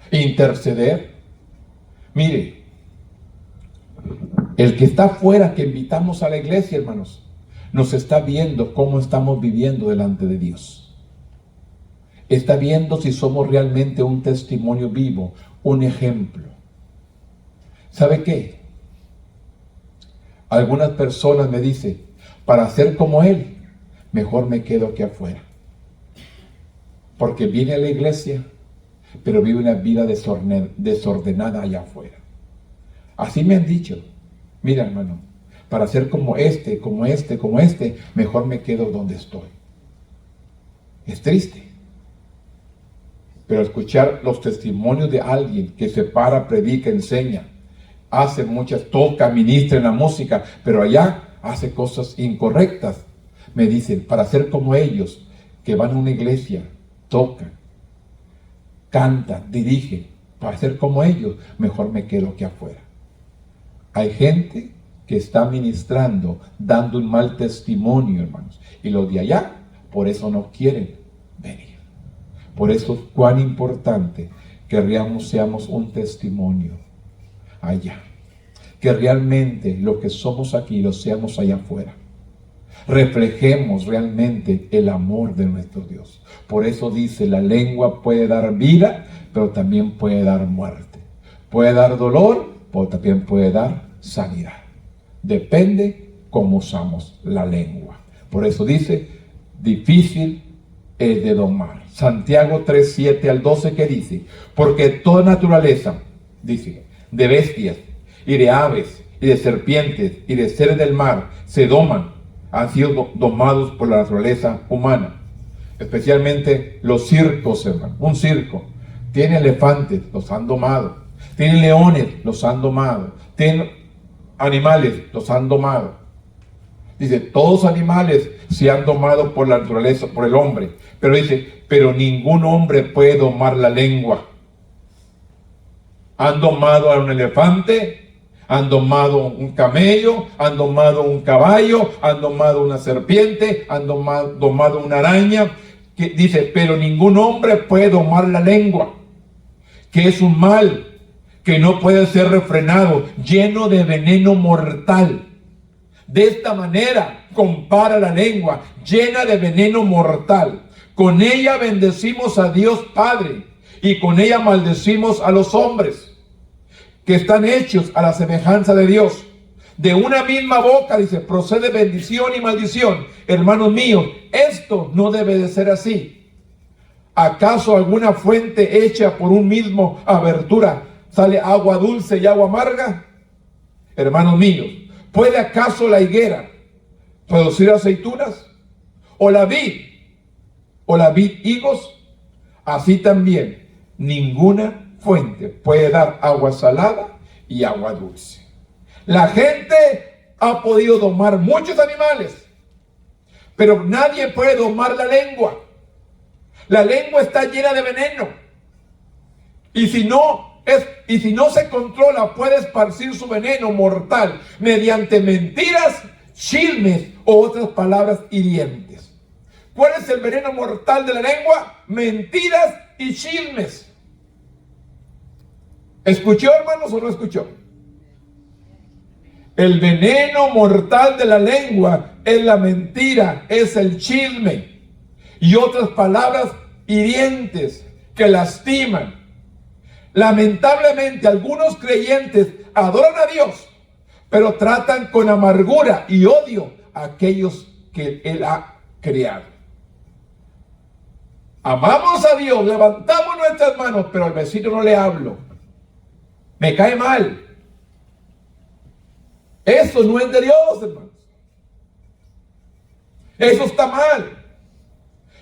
¿Interceder? Mire, el que está afuera, que invitamos a la iglesia, hermanos, nos está viendo cómo estamos viviendo delante de Dios. Está viendo si somos realmente un testimonio vivo, un ejemplo. ¿Sabe qué? Algunas personas me dicen, para ser como él, mejor me quedo aquí afuera. Porque viene a la iglesia, pero vive una vida desordenada allá afuera. Así me han dicho. Mira, hermano, para ser como este, mejor me quedo donde estoy. Es triste. Pero escuchar los testimonios de alguien que se para, predica, enseña, hace muchas, toca, ministra en la música, pero allá hace cosas incorrectas. Me dicen, para ser como ellos, que van a una iglesia, tocan, cantan, dirigen, para ser como ellos, mejor me quedo aquí afuera. Hay gente que está ministrando, dando un mal testimonio, hermanos, y los de allá, por eso no quieren venir. Por eso es cuán importante que seamos un testimonio allá. Que realmente lo que somos aquí lo seamos allá afuera. Reflejemos realmente el amor de nuestro Dios. Por eso dice, la lengua puede dar vida, pero también puede dar muerte. Puede dar dolor, pero también puede dar sanidad. Depende cómo usamos la lengua. Por eso dice, difícil es de domar. Santiago 3:7-12, que dice, porque toda naturaleza, dice, de bestias y de aves y de serpientes y de seres del mar se doman, han sido domados por la naturaleza humana. Especialmente los circos, hermano. Un circo tiene elefantes, los han domado. Tiene leones, los han domado. Tiene animales, los han domado. Dice, todos los animales se han domado por la naturaleza, por el hombre. Pero dice, pero ningún hombre puede domar la lengua. Han domado a un elefante, han domado un camello, han domado un caballo, han domado una serpiente, han domado una araña. Que dice, pero ningún hombre puede domar la lengua, que es un mal que no puede ser refrenado, lleno de veneno mortal. De esta manera compara la lengua, llena de veneno mortal. Con ella bendecimos a Dios Padre y con ella maldecimos a los hombres que están hechos a la semejanza de Dios. De una misma boca, dice, procede bendición y maldición. Hermanos míos, esto no debe de ser así. ¿Acaso alguna fuente hecha por un mismo abertura sale agua dulce y agua amarga? Hermanos míos, ¿puede acaso la higuera producir aceitunas? ¿O la vid higos? Así también, ninguna fuente puede dar agua salada y agua dulce. La gente ha podido domar muchos animales, pero nadie puede domar la lengua. La lengua está llena de veneno. Y si no se controla, puede esparcir su veneno mortal mediante mentiras, chismes o otras palabras hirientes. ¿Cuál es el veneno mortal de la lengua? Mentiras y chismes. ¿Escuchó, hermanos, o no escuchó? El veneno mortal de la lengua es la mentira, es el chisme y otras palabras hirientes que lastiman. Lamentablemente, algunos creyentes adoran a Dios, pero tratan con amargura y odio a aquellos que Él ha creado. Amamos a Dios, levantamos nuestras manos, pero al vecino no le hablo. Me cae mal. Eso no es de Dios, hermanos. Eso está mal.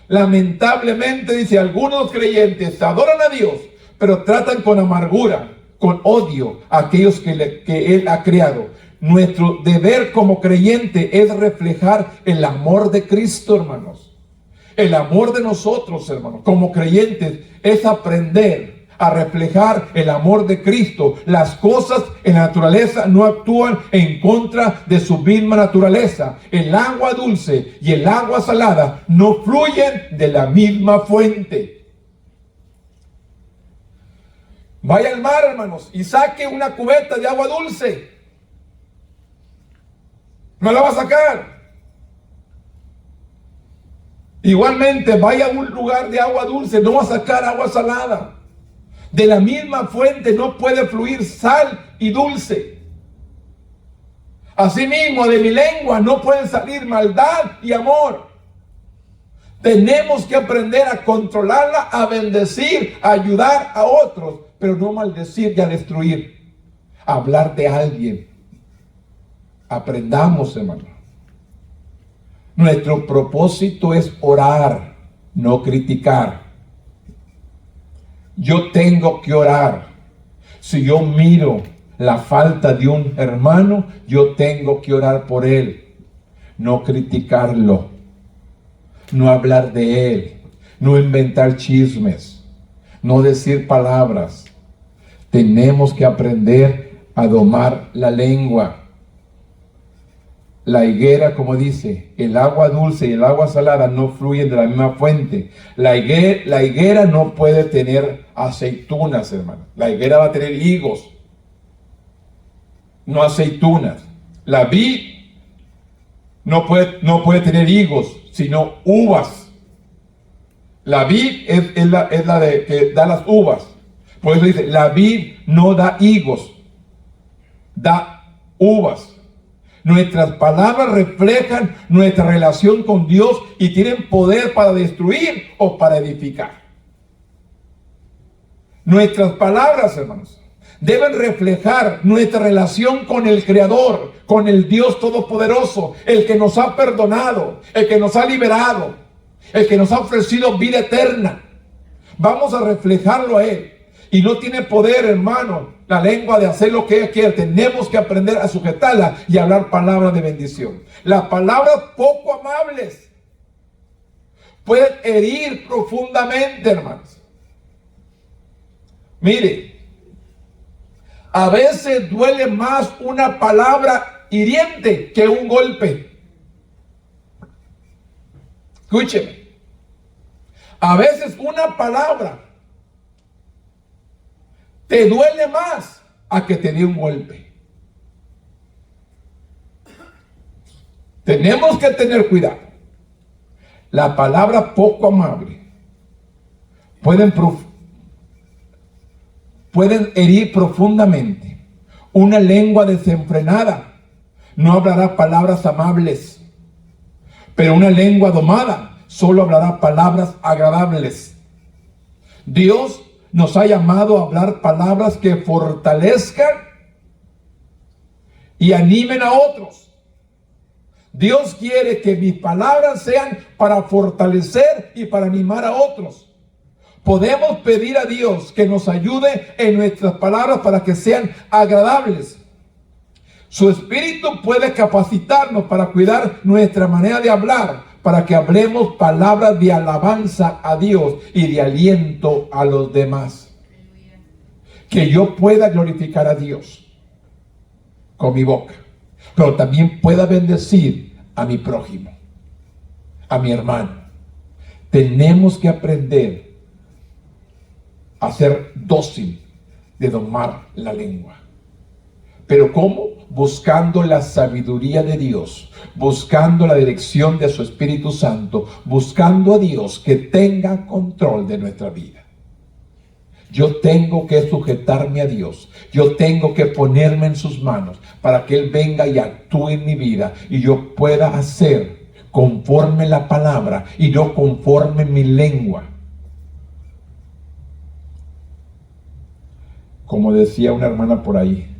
Lamentablemente, dice, algunos creyentes adoran a Dios, pero tratan con amargura, con odio a aquellos que Él ha creado. Nuestro deber como creyente es reflejar el amor de Cristo, hermanos. El amor de nosotros, hermanos, como creyentes, es aprender a reflejar el amor de Cristo. Las cosas en la naturaleza no actúan en contra de su misma naturaleza. El agua dulce y el agua salada no fluyen de la misma fuente. Vaya al mar, hermanos, y saque una cubeta de agua dulce. No la va a sacar. Igualmente, vaya a un lugar de agua dulce, no va a sacar agua salada. De la misma fuente no puede fluir sal y dulce. Asimismo, de mi lengua no pueden salir maldad y amor. Tenemos que aprender a controlarla, a bendecir, a ayudar a otros, pero no maldecir y a destruir. Hablar de alguien. Aprendamos, hermano. Nuestro propósito es orar, no criticar. Yo tengo que orar. Si yo miro la falta de un hermano, yo tengo que orar por él. No criticarlo. No hablar de él. No inventar chismes. No decir palabras. Tenemos que aprender a domar la lengua. La higuera, como dice, el agua dulce y el agua salada no fluyen de la misma fuente. La higuera no puede tener aceitunas, hermano. La higuera va a tener higos, no aceitunas. La vid no puede tener higos, sino uvas. La vid es la que da las uvas. Por eso dice, la vid no da higos, da uvas. Nuestras palabras reflejan nuestra relación con Dios y tienen poder para destruir o para edificar. Nuestras palabras, hermanos, deben reflejar nuestra relación con el Creador, con el Dios Todopoderoso, el que nos ha perdonado, el que nos ha liberado, el que nos ha ofrecido vida eterna. Vamos a reflejarlo a Él. Y no tiene poder, hermano, la lengua de hacer lo que ella quiere. Tenemos que aprender a sujetarla y hablar palabras de bendición. Las palabras poco amables pueden herir profundamente, hermanos. Mire, a veces duele más una palabra hiriente que un golpe. Escúcheme. A veces una palabra te duele más a que te dé un golpe. Tenemos que tener cuidado. La palabra poco amable pueden herir profundamente. Una lengua desenfrenada no hablará palabras amables, pero una lengua domada solo hablará palabras agradables. Dios nos ha llamado a hablar palabras que fortalezcan y animen a otros. Dios quiere que mis palabras sean para fortalecer y para animar a otros. Podemos pedir a Dios que nos ayude en nuestras palabras para que sean agradables. Su Espíritu puede capacitarnos para cuidar nuestra manera de hablar, para que hablemos palabras de alabanza a Dios y de aliento a los demás. Que yo pueda glorificar a Dios con mi boca, pero también pueda bendecir a mi prójimo, a mi hermano. Tenemos que aprender a ser dócil de domar la lengua. ¿Pero cómo? Buscando la sabiduría de Dios, buscando la dirección de su Espíritu Santo, buscando a Dios que tenga control de nuestra vida. Yo tengo que sujetarme a Dios. Yo tengo que ponerme en sus manos para que Él venga y actúe en mi vida y yo pueda hacer conforme la palabra y no conforme mi lengua. Como decía una hermana por ahí,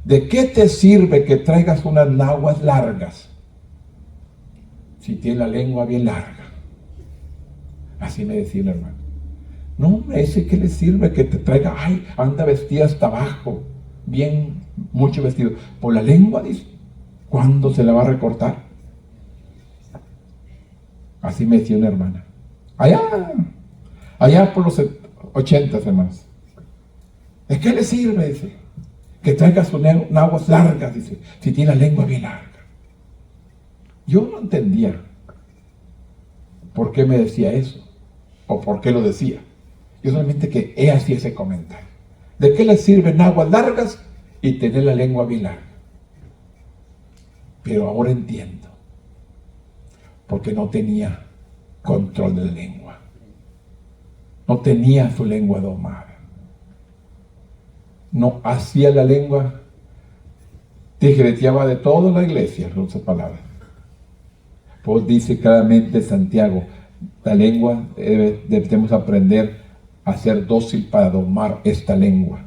¿de qué te sirve que traigas unas naguas largas si tienes la lengua bien larga? Así me decía una hermana. No, ese que le sirve que te traiga, ay, anda vestida hasta abajo, bien, mucho vestido. Por la lengua, dice, ¿cuándo se la va a recortar? Así me decía una hermana. Allá por los 80, hermanos. ¿De qué le sirve? Dice, que traiga sus naguas largas, dice, si tiene la lengua bien larga. Yo no entendía por qué me decía eso, o por qué lo decía. Yo solamente que he hacía ese comentario. ¿De qué le sirven aguas largas y tener la lengua bien larga? Pero ahora entiendo. Porque no tenía control de la lengua. No tenía su lengua domada. No hacía la lengua, tijereteaba de toda la iglesia, con sus palabras. Pues dice claramente Santiago, la lengua debemos aprender a ser dócil para domar esta lengua,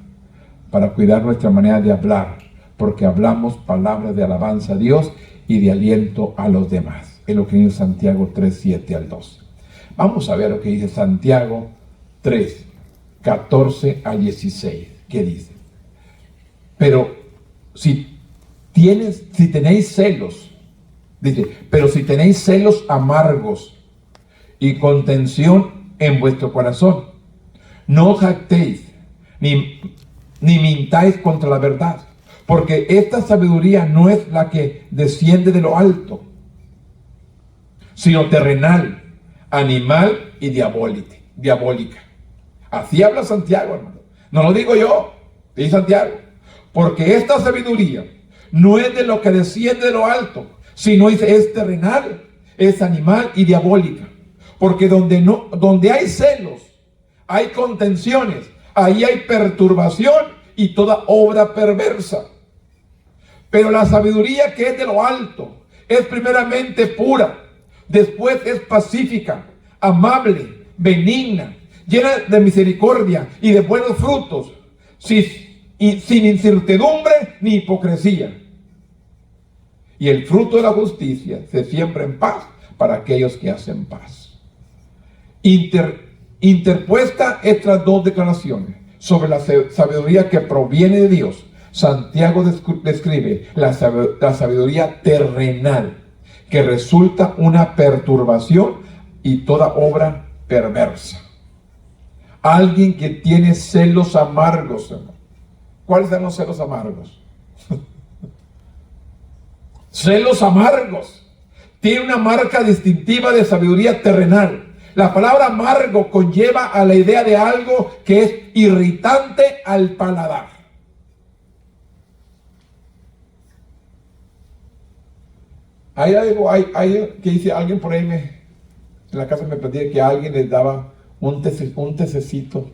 para cuidar nuestra manera de hablar, porque hablamos palabras de alabanza a Dios y de aliento a los demás. Es lo que dice Santiago 3, 7 al 12. Vamos a ver lo que dice Santiago 3, 14 al 16. ¿Qué dice? Pero si tenéis celos, dice, pero si tenéis celos amargos y contención en vuestro corazón, no os jactéis, ni mintáis contra la verdad, porque esta sabiduría no es la que desciende de lo alto, sino terrenal, animal y diabólica. Así habla Santiago, hermano. No lo digo yo, dice Santiago. Porque esta sabiduría no es de lo que desciende de lo alto, sino es terrenal, es animal y diabólica. Porque donde hay celos, hay contenciones, ahí hay perturbación y toda obra perversa. Pero la sabiduría que es de lo alto es primeramente pura, después es pacífica, amable, benigna, llena de misericordia y de buenos frutos, sin incertidumbre ni hipocresía. Y el fruto de la justicia se siembra en paz para aquellos que hacen paz. Interpuesta estas dos declaraciones sobre la sabiduría que proviene de Dios, Santiago describe la sabiduría terrenal, que resulta una perturbación y toda obra perversa. Alguien que tiene celos amargos, hermano. ¿Cuáles son los celos amargos? Celos amargos. Tiene una marca distintiva de sabiduría terrenal. La palabra amargo conlleva a la idea de algo que es irritante al paladar. Hay algo que dice, alguien por ahí en la casa me pedía que alguien les daba un tececito.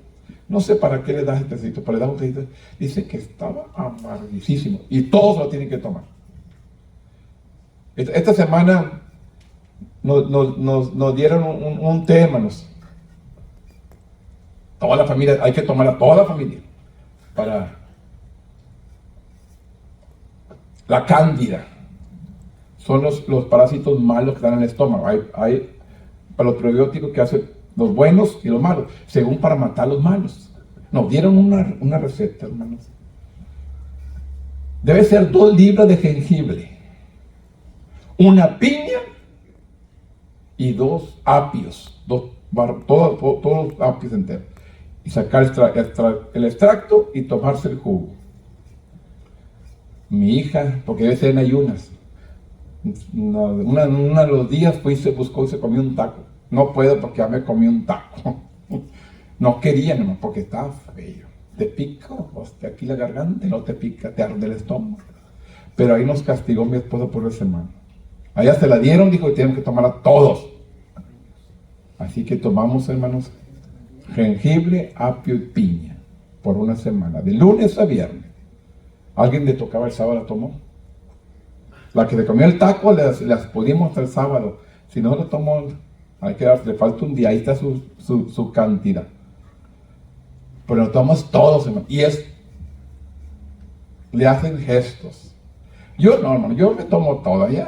No sé para qué le das el tececito, pero le das un tececito. Dice que estaba amarguísimo y todos lo tienen que tomar. Esta semana nos dieron un té, hermanos. Toda la familia, hay que tomar a toda la familia para la cándida. Son los parásitos malos que están en el estómago. Hay para los probióticos que hacen los buenos y los malos, según para matar los malos. Nos dieron una receta, hermanos. Debe ser 2 libras de jengibre, una piña y 2 apios, todos los apios enteros. Y sacar el extracto y tomarse el jugo. Mi hija, porque debe ser en ayunas, uno de los días fue y se buscó y se comió un taco. No puedo porque ya me comí un taco. No quería, nomás porque estaba feo. Te pica, hostia, aquí la garganta, y no te pica, te arde el estómago. Pero ahí nos castigó mi esposo por esa semana. Allá se la dieron, dijo que tienen que tomarla todos. Así que tomamos, hermanos, jengibre, apio y piña. por una semana, de lunes a viernes. ¿Alguien le tocaba el sábado, la tomó? La que le comió el taco, las pudimos hasta el sábado. Si no lo tomó, hay que darse, le falta un día, ahí está su cantidad. Pero lo tomamos todos, hermano. Y le hacen gestos. Yo no, hermano, yo me tomo todo. Ya,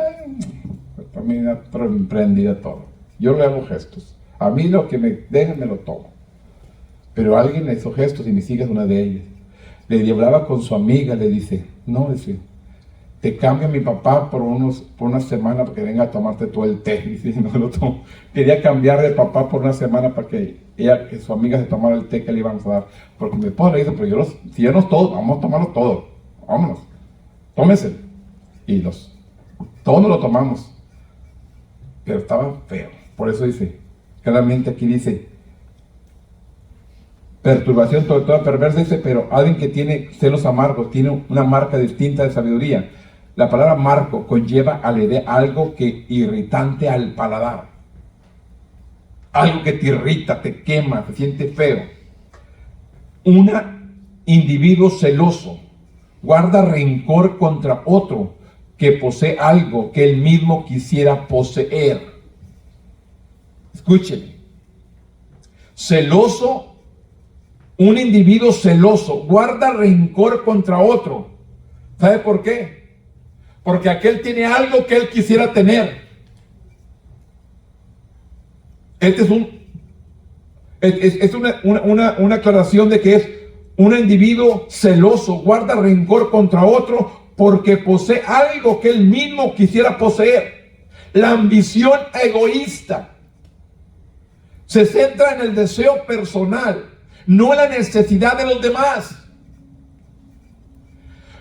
también emprendida todo. Yo le hago gestos. A mí lo que me dejan me lo tomo. Pero alguien le hizo gestos y mi hija es una de ellas. Le hablaba con su amiga, le dice, no, dice, te cambio a mi papá por una semana para que venga a tomarte todo el té. Dice, no lo tomo. Quería cambiar de papá por una semana para que su amiga se tomara el té que le íbamos a dar. Porque mi esposa le dice, pero si ya nos todos, vamos a tomarlo todo. Vámonos, tómese. Y todos nos lo tomamos. Pero estaba feo. Por eso dice, claramente aquí dice, perturbación toda perversa, dice, pero alguien que tiene celos amargos, tiene una marca distinta de sabiduría. La palabra amargo conlleva a la idea algo que irritante al paladar. Algo que te irrita, te quema, te siente feo. Un individuo celoso guarda rencor contra otro que posee algo que él mismo quisiera poseer. Escúcheme. Celoso, un individuo celoso guarda rencor contra otro. ¿Sabe por qué? Porque aquel tiene algo que él quisiera tener. Este es una aclaración de que es un individuo celoso, guarda rencor contra otro porque posee algo que él mismo quisiera poseer. La ambición egoísta se centra en el deseo personal, no en la necesidad de los demás.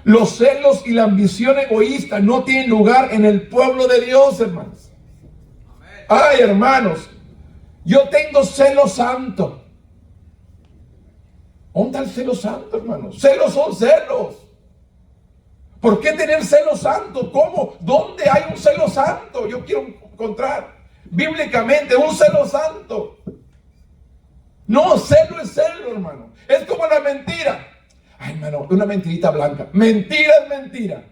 Los celos y la ambición egoísta no tienen lugar en el pueblo de Dios, hermanos. Ay, hermanos, yo tengo celo santo. ¿Dónde está el celo santo, hermanos? Celos son celos. ¿Por qué tener celo santo? ¿Cómo? ¿Dónde hay un celo santo? Yo quiero encontrar bíblicamente un celo santo. No, celo es celo, hermano. Es como la mentira. Ay, hermano, una mentirita blanca. Mentira es mentira.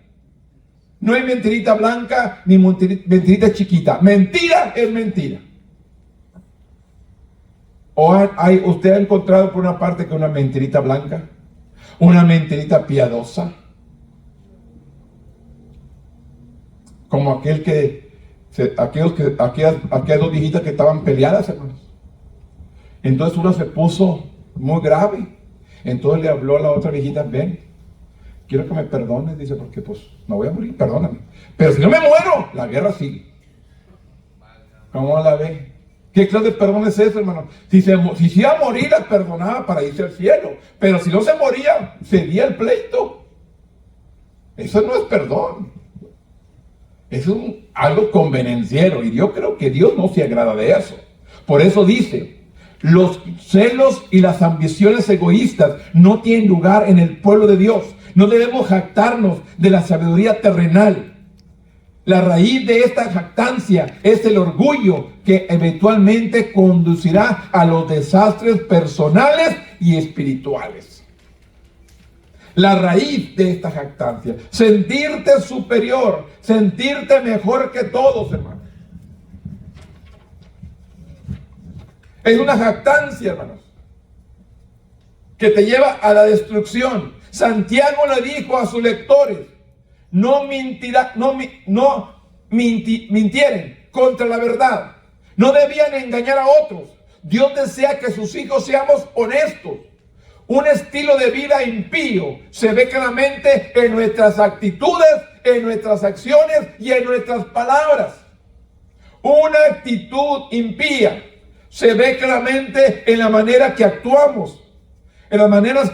No hay mentirita blanca ni mentirita chiquita. Mentira es mentira. ¿Usted ha encontrado por una parte que una mentirita blanca? Una mentirita piadosa. Como aquellas dos viejitas que estaban peleadas, hermanos. Entonces una se puso muy grave. Entonces le habló a la otra viejita, ven, quiero que me perdones, dice, porque pues me voy a morir, perdóname. Pero si no me muero, la guerra sigue. ¿Cómo la ve? ¿Qué clase de perdón es eso, hermano? Si se iba a morir, la perdonaba para irse al cielo. Pero si no se moría, seguía el pleito. Eso no es perdón. Eso es algo convenenciero. Y yo creo que Dios no se agrada de eso. Por eso dice, los celos y las ambiciones egoístas no tienen lugar en el pueblo de Dios. No debemos jactarnos de la sabiduría terrenal. La raíz de esta jactancia es el orgullo que eventualmente conducirá a los desastres personales y espirituales. La raíz de esta jactancia, sentirte superior, sentirte mejor que todos, hermanos. Es una jactancia, hermanos, que te lleva a la destrucción. Santiago le dijo a sus lectores, no mintieren contra la verdad. No debían engañar a otros. Dios desea que sus hijos seamos honestos. Un estilo de vida impío se ve claramente en nuestras actitudes, en nuestras acciones y en nuestras palabras. Una actitud impía se ve claramente en la manera que actuamos, en las maneras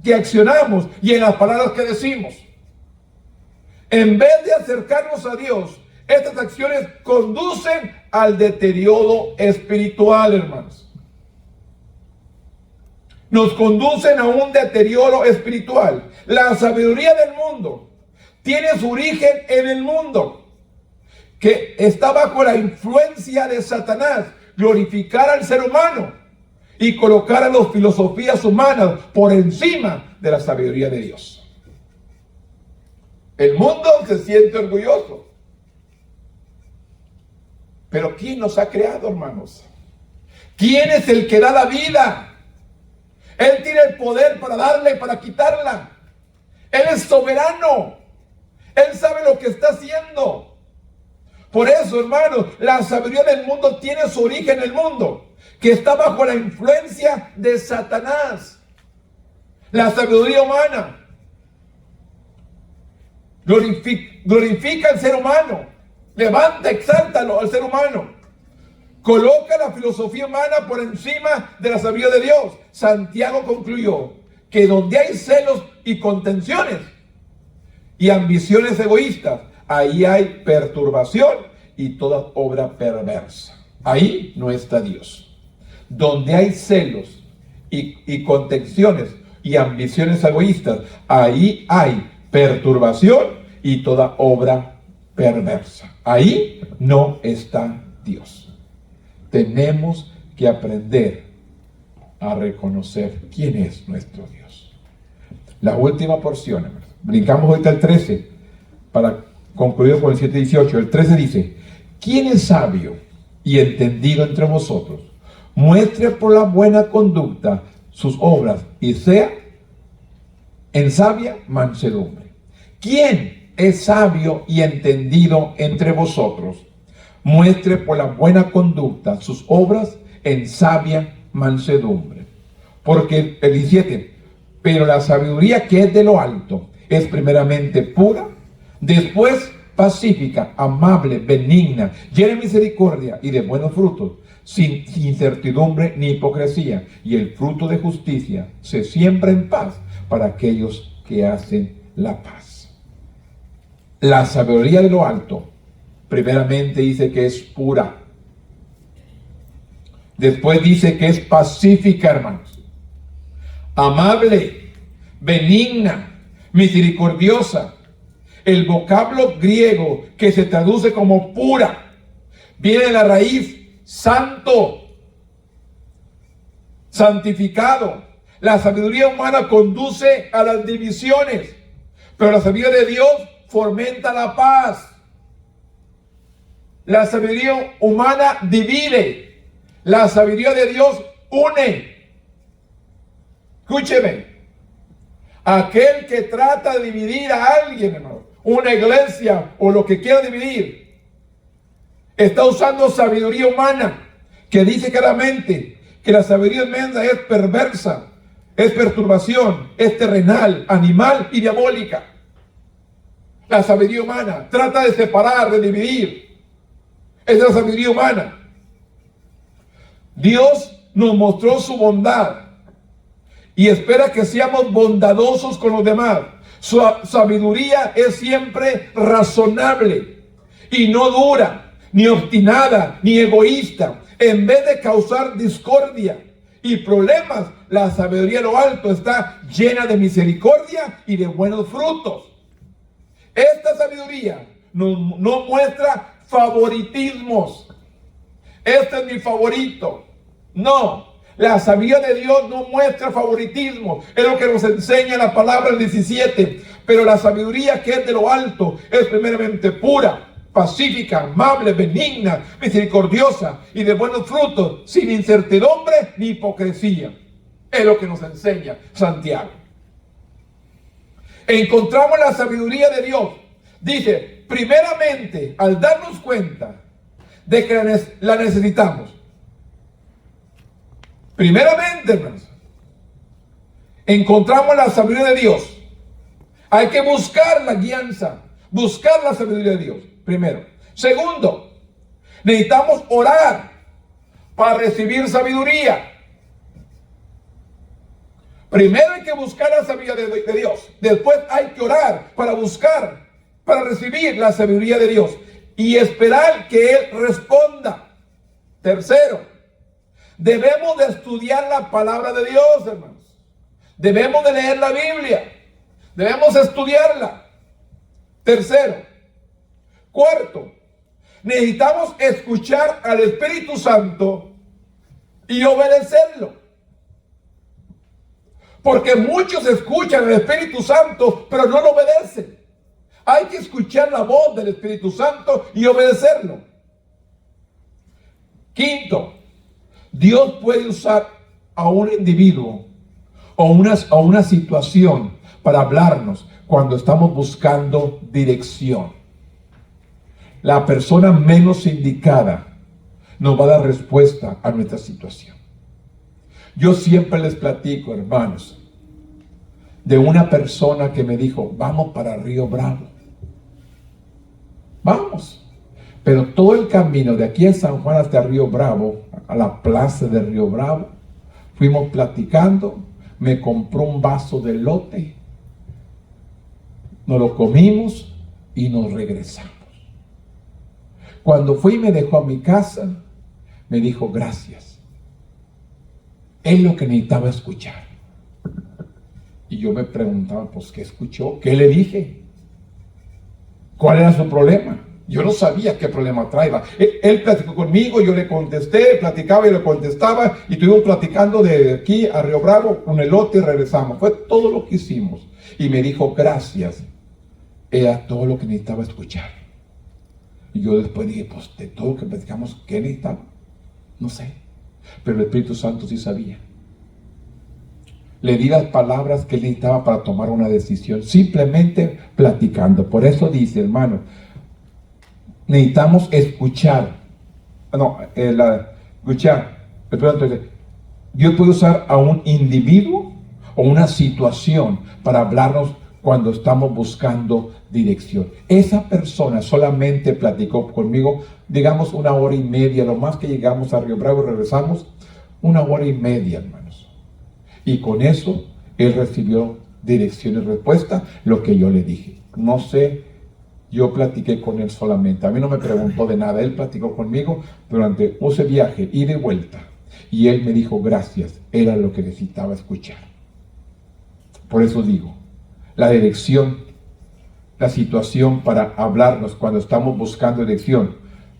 que accionamos y en las palabras que decimos. En vez de acercarnos a Dios, estas acciones conducen al deterioro espiritual, hermanos. Nos conducen a un deterioro espiritual. La sabiduría del mundo tiene su origen en el mundo, que está bajo la influencia de Satanás, glorificar al ser humano y colocar a las filosofías humanas por encima de la sabiduría de Dios. El mundo se siente orgulloso. Pero ¿quién nos ha creado, hermanos? ¿Quién es el que da la vida? Él tiene el poder para darla y para quitarla. Él es soberano. Él sabe lo que está haciendo. Por eso, hermanos, la sabiduría del mundo tiene su origen en el mundo, que está bajo la influencia de Satanás. La sabiduría humana glorifica al ser humano, levanta, exáltalo al ser humano, coloca la filosofía humana por encima de la sabiduría de Dios. Santiago concluyó que donde hay celos y contenciones y ambiciones egoístas, ahí hay perturbación y toda obra perversa. Ahí no está Dios. Donde hay celos y contenciones y ambiciones egoístas, ahí hay perturbación y toda obra perversa. Ahí no está Dios. Tenemos que aprender a reconocer quién es nuestro Dios. La última porción, hermanos. Brincamos ahorita al 13 para concluir con el 7:18. El 13 dice: ¿quién es sabio y entendido entre vosotros? Muestre por la buena conducta sus obras y sea en sabia mansedumbre. ¿Quién es sabio y entendido entre vosotros? Muestre por la buena conducta sus obras en sabia mansedumbre. Porque el 17, pero la sabiduría que es de lo alto es primeramente pura, después pacífica, amable, benigna, llena de misericordia y de buenos frutos, sin incertidumbre ni hipocresía, y el fruto de justicia se siembra en paz para aquellos que hacen la paz. La sabiduría de lo alto primeramente dice que es pura, después dice que es pacífica, hermanos, amable, benigna, misericordiosa. El vocablo griego que se traduce como pura viene de la raíz santo, santificado. La sabiduría humana conduce a las divisiones, pero la sabiduría de Dios fomenta la paz. La sabiduría humana divide, la sabiduría de Dios une. Escúcheme, aquel que trata de dividir a alguien, hermano, una iglesia o lo que quiera dividir, está usando sabiduría humana, que dice claramente que la sabiduría humana es perversa, es perturbación, es terrenal, animal y diabólica. La sabiduría humana trata de separar, de dividir. Es la sabiduría humana. Dios nos mostró su bondad y espera que seamos bondadosos con los demás. Su sabiduría es siempre razonable y no dura, ni obstinada, ni egoísta. En vez de causar discordia y problemas, la sabiduría de lo alto está llena de misericordia y de buenos frutos. Esta sabiduría no muestra favoritismos. Este es mi favorito. No. La sabiduría de Dios no muestra favoritismo. Es lo que nos enseña la palabra 17. Pero la sabiduría que es de lo alto es primeramente pura, pacífica, amable, benigna, misericordiosa y de buenos frutos, sin incertidumbre ni hipocresía. Es lo que nos enseña Santiago. Encontramos la sabiduría de Dios. Dice, primeramente, al darnos cuenta de que la necesitamos. Primeramente, hermanos, encontramos la sabiduría de Dios. Hay que buscar la guianza, buscar la sabiduría de Dios, primero. Segundo, necesitamos orar para recibir sabiduría. Primero hay que buscar la sabiduría de Dios. Después hay que orar para buscar, para recibir la sabiduría de Dios. Y esperar que Él responda. Tercero, debemos de estudiar la palabra de Dios, hermanos. Debemos de leer la Biblia. Debemos estudiarla. Tercero. Cuarto, necesitamos escuchar al Espíritu Santo y obedecerlo. Porque muchos escuchan al Espíritu Santo, pero no lo obedecen. Hay que escuchar la voz del Espíritu Santo y obedecerlo. Quinto, Dios puede usar a un individuo o una situación para hablarnos cuando estamos buscando dirección. La persona menos indicada nos va a dar respuesta a nuestra situación. Yo siempre les platico, hermanos, de una persona que me dijo, vamos para Río Bravo. Vamos. Pero todo el camino de aquí en San Juan hasta Río Bravo, a la plaza de Río Bravo, fuimos platicando, me compró un vaso de elote, nos lo comimos y nos regresamos. Cuando fui y me dejó a mi casa, me dijo gracias. Es lo que necesitaba escuchar. Y yo me preguntaba, pues, ¿qué escuchó? ¿Qué le dije? ¿Cuál era su problema? Yo no sabía qué problema traía. Él platicó conmigo, yo le contesté, platicaba y le contestaba, y estuvimos platicando de aquí a Río Bravo con elote y regresamos. Fue todo lo que hicimos. Y me dijo, gracias. Era todo lo que necesitaba escuchar. Y yo después dije, pues, de todo lo que platicamos, ¿qué necesitaba? No sé. Pero el Espíritu Santo sí sabía. Le di las palabras que él necesitaba para tomar una decisión, simplemente platicando. Por eso dice, hermano, necesitamos escuchar. Escuchar. Dios puede usar a un individuo o una situación para hablarnos cuando estamos buscando dirección. Esa persona solamente platicó conmigo, digamos, 1 hora y media, lo más que llegamos a Río Bravo y regresamos, 1 hora y media, hermanos. Y con eso, él recibió dirección y respuesta, lo que yo le dije. No sé, yo platiqué con él solamente, a mí no me preguntó de nada, él platicó conmigo durante ese viaje, ida y vuelta. Y él me dijo, gracias, era lo que necesitaba escuchar. Por eso digo, la dirección, la situación para hablarnos cuando estamos buscando dirección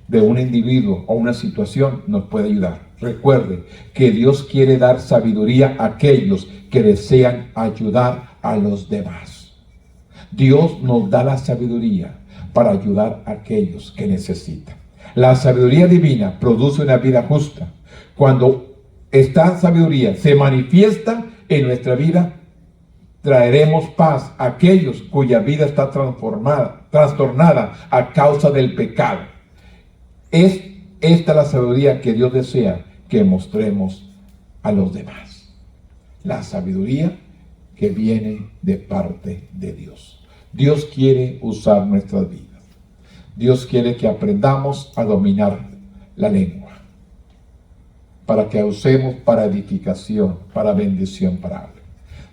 de un individuo o una situación nos puede ayudar. Recuerde que Dios quiere dar sabiduría a aquellos que desean ayudar a los demás. Dios nos da la sabiduría para ayudar a aquellos que necesitan. La sabiduría divina produce una vida justa. Cuando esta sabiduría se manifiesta en nuestra vida, traeremos paz a aquellos cuya vida está trastornada a causa del pecado. Es esta la sabiduría que Dios desea que mostremos a los demás. La sabiduría que viene de parte de Dios. Dios quiere usar nuestras vidas. Dios quiere que aprendamos a dominar la lengua, para que usemos para edificación, para bendición, para algo.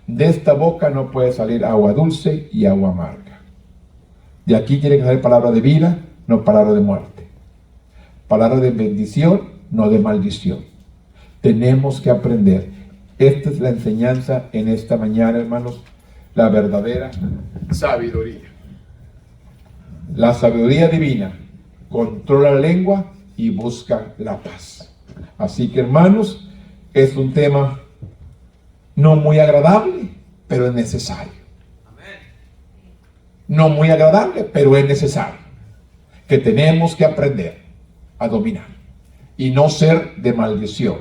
De esta boca no puede salir agua dulce y agua amarga. De aquí tiene que salir palabra de vida, no palabra de muerte. Palabra de bendición, no de maldición. Tenemos que aprender. Esta es la enseñanza en esta mañana, hermanos. La verdadera sabiduría. La sabiduría divina controla la lengua y busca la paz. Así que, hermanos, es un tema no muy agradable, pero es necesario. No muy agradable, pero es necesario. Que tenemos que aprender a dominar. Y no ser de maldición.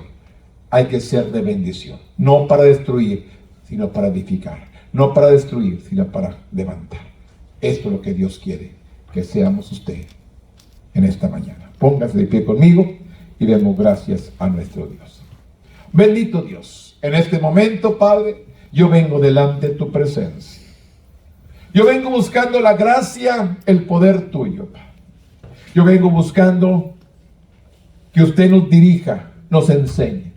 Hay que ser de bendición. No para destruir, sino para edificar. No para destruir, sino para levantar. Esto es lo que Dios quiere que seamos usted en esta mañana. Póngase de pie conmigo y demos gracias a nuestro Dios. Bendito Dios. En este momento, Padre, yo vengo delante de tu presencia. Yo vengo buscando la gracia, el poder tuyo, Padre. Yo vengo buscando que usted nos dirija, nos enseñe.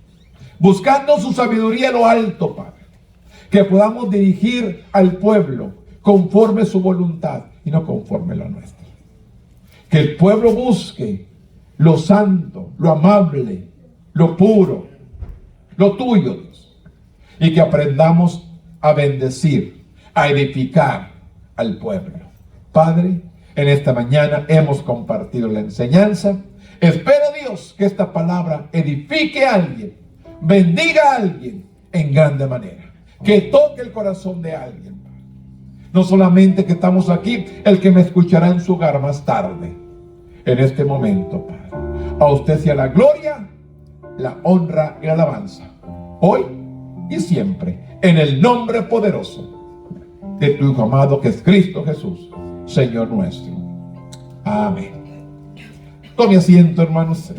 Buscando su sabiduría en lo alto, Padre. Que podamos dirigir al pueblo conforme su voluntad y no conforme la nuestra. Que el pueblo busque lo santo, lo amable, lo puro, lo tuyo, Dios. Y que aprendamos a bendecir, a edificar al pueblo. Padre, en esta mañana hemos compartido la enseñanza. Espero, Dios, que esta palabra edifique a alguien, bendiga a alguien en grande manera. que toque el corazón de alguien. No solamente que estamos aquí, el que me escuchará en su hogar más tarde. En este momento, Padre, a usted sea la gloria, la honra y la alabanza, hoy y siempre, en el nombre poderoso de tu Hijo amado, que es Cristo Jesús, Señor nuestro. Amén. Tome asiento, hermanos.